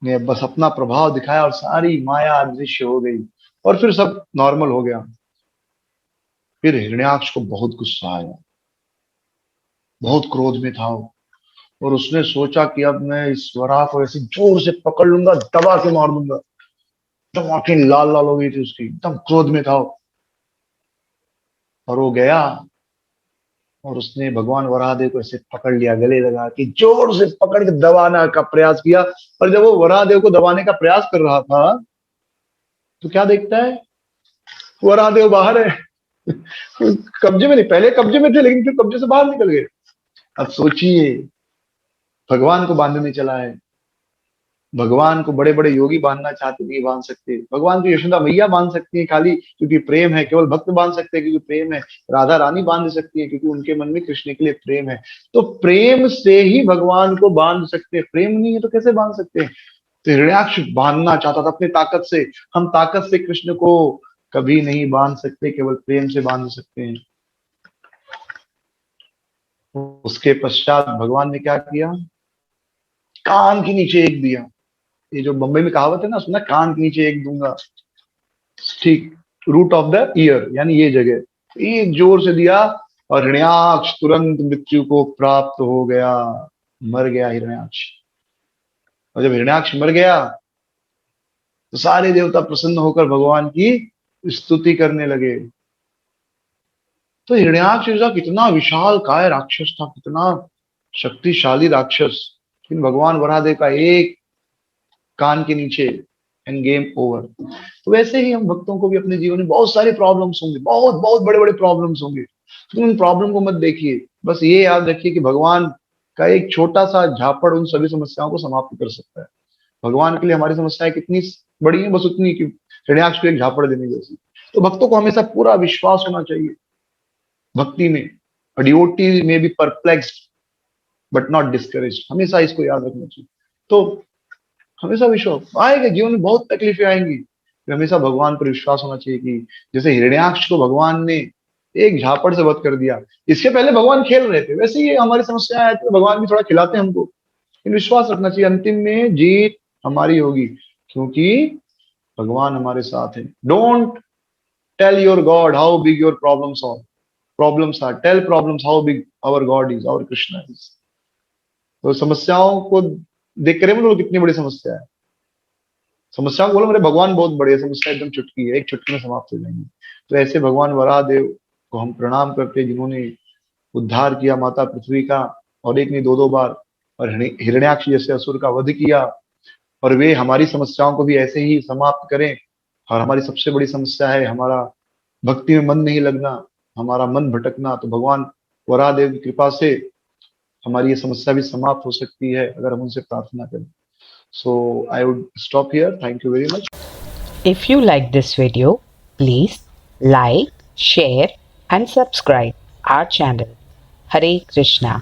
B: ने बस अपना प्रभाव दिखाया और सारी माया अदृश्य हो गई और फिर सब नॉर्मल हो गया। फिर हिरण्याक्ष को बहुत गुस्सा आया, बहुत क्रोध में था वो, और उसने सोचा कि अब मैं इस वराह को ऐसे जोर से पकड़ लूंगा, दबा के मार दूंगा। एकदम आंखें लाल लाल हो गई थी उसकी, एकदम क्रोध में था वो। और वो गया और उसने भगवान वराहदेव को ऐसे पकड़ लिया, गले लगा के जोर से पकड़ के दबाना का प्रयास किया। और जब वो वराहदेव को दबाने का प्रयास कर रहा था तो क्या देखता है, वराहदेव बाहर है। कब्जे में नहीं, पहले कब्जे में थे लेकिन फिर कब्जे से बाहर निकल गए। अब सोचिए, भगवान को बांधने चला है। भगवान को बड़े बड़े योगी बांधना चाहते, नहीं बांध सकते। भगवान को यशोदा मैया बांध सकती है खाली क्योंकि प्रेम है, केवल भक्त बांध सकते हैं क्योंकि प्रेम है। राधा रानी बांध सकती है क्योंकि उनके मन में कृष्ण के लिए प्रेम है। तो प्रेम से ही भगवान को बांध सकते हैं, प्रेम नहीं है तो कैसे बांध सकते हैं? तो हिरण्याक्ष बांधना चाहता था अपनी ताकत से। हम ताकत से कृष्ण को कभी नहीं बांध सकते, केवल प्रेम से बांध सकते हैं। उसके पश्चात भगवान ने क्या किया, कान के नीचे एक दिया। ये जो बम्बई में कहावत है ना, सुना, कान के नीचे एक दूंगा, ठीक रूट ऑफ द ईयर, यानी ये जगह एक जोर से दिया और हिरण्याक्ष तुरंत मृत्यु को प्राप्त हो गया, मर गया हिरण्याक्ष। और जब हिरण्याक्ष मर गया तो सारे देवता प्रसन्न होकर भगवान की स्तुति करने लगे। तो हिरण्याक्ष कितना विशाल काय राक्षस था, कितना शक्तिशाली राक्षस, लेकिन भगवान वराहदेव का एक कान के नीचे एंड गेम ओवर। तो वैसे ही हम भक्तों को भी अपने जीवन में बहुत सारे प्रॉब्लम्स होंगे, बहुत बहुत बड़े बड़े प्रॉब्लम्स होंगे। तो उन प्रॉब्लम को मत देखिए, बस ये याद रखिए कि भगवान का एक छोटा सा झापड़ उन सभी समस्याओं को समाप्त कर सकता है। भगवान के लिए हमारी समस्याएं कितनी बड़ी है, बस उतनी कि हिरण्याक्ष को एक झापड़ देने जैसी। तो भक्तों को हमेशा पूरा विश्वास होना चाहिए भक्ति में। डिवोटी में be perplexed but not discouraged, हमेशा इसको याद रखना चाहिए। तो हमेशा विश्वास आएगा, जीवन में बहुत तकलीफें आएंगी, हमेशा भगवान पर विश्वास होना चाहिए कि जैसे हिरण्याक्ष को भगवान ने एक झापड़ से वध कर दिया, इसके पहले भगवान खेल रहे थे, वैसे ही हमारी समस्या आए तो भगवान भी थोड़ा खिलाते हैं हमको। लेकिन विश्वास रखना चाहिए, अंतिम में जीत हमारी होगी क्योंकि भगवान हमारे साथ है। Don't tell your God how big your problems are, tell problems how big our God is, our Krishna is. तो समस्याओं को देख कर बोलो कितनी बड़ी समस्या है, समस्या को बोलो मेरे भगवान बहुत बड़े है, समस्या एकदम चुटकी है, एक चुटकी में समाप्त हो जाएंगी। तो ऐसे भगवान वराहदेव को हम प्रणाम करते हैं, जिन्होंने उद्धार किया माता पृथ्वी का, और एक नहीं दो दो बार, और हिरण्याक्ष जैसे असुर का वध किया, और वे हमारी समस्याओं को भी ऐसे ही समाप्त करें। और हमारी सबसे बड़ी समस्या है हमारा भक्ति में मन नहीं लगना, हमारा मन भटकना। तो भगवान वराहदेव की कृपा से हमारी ये समस्या भी समाप्त हो सकती है अगर हम उनसे प्रार्थना करें। So I would stop here. Thank you very much.
C: If you like this video, please like, share and subscribe our channel. Hare Krishna.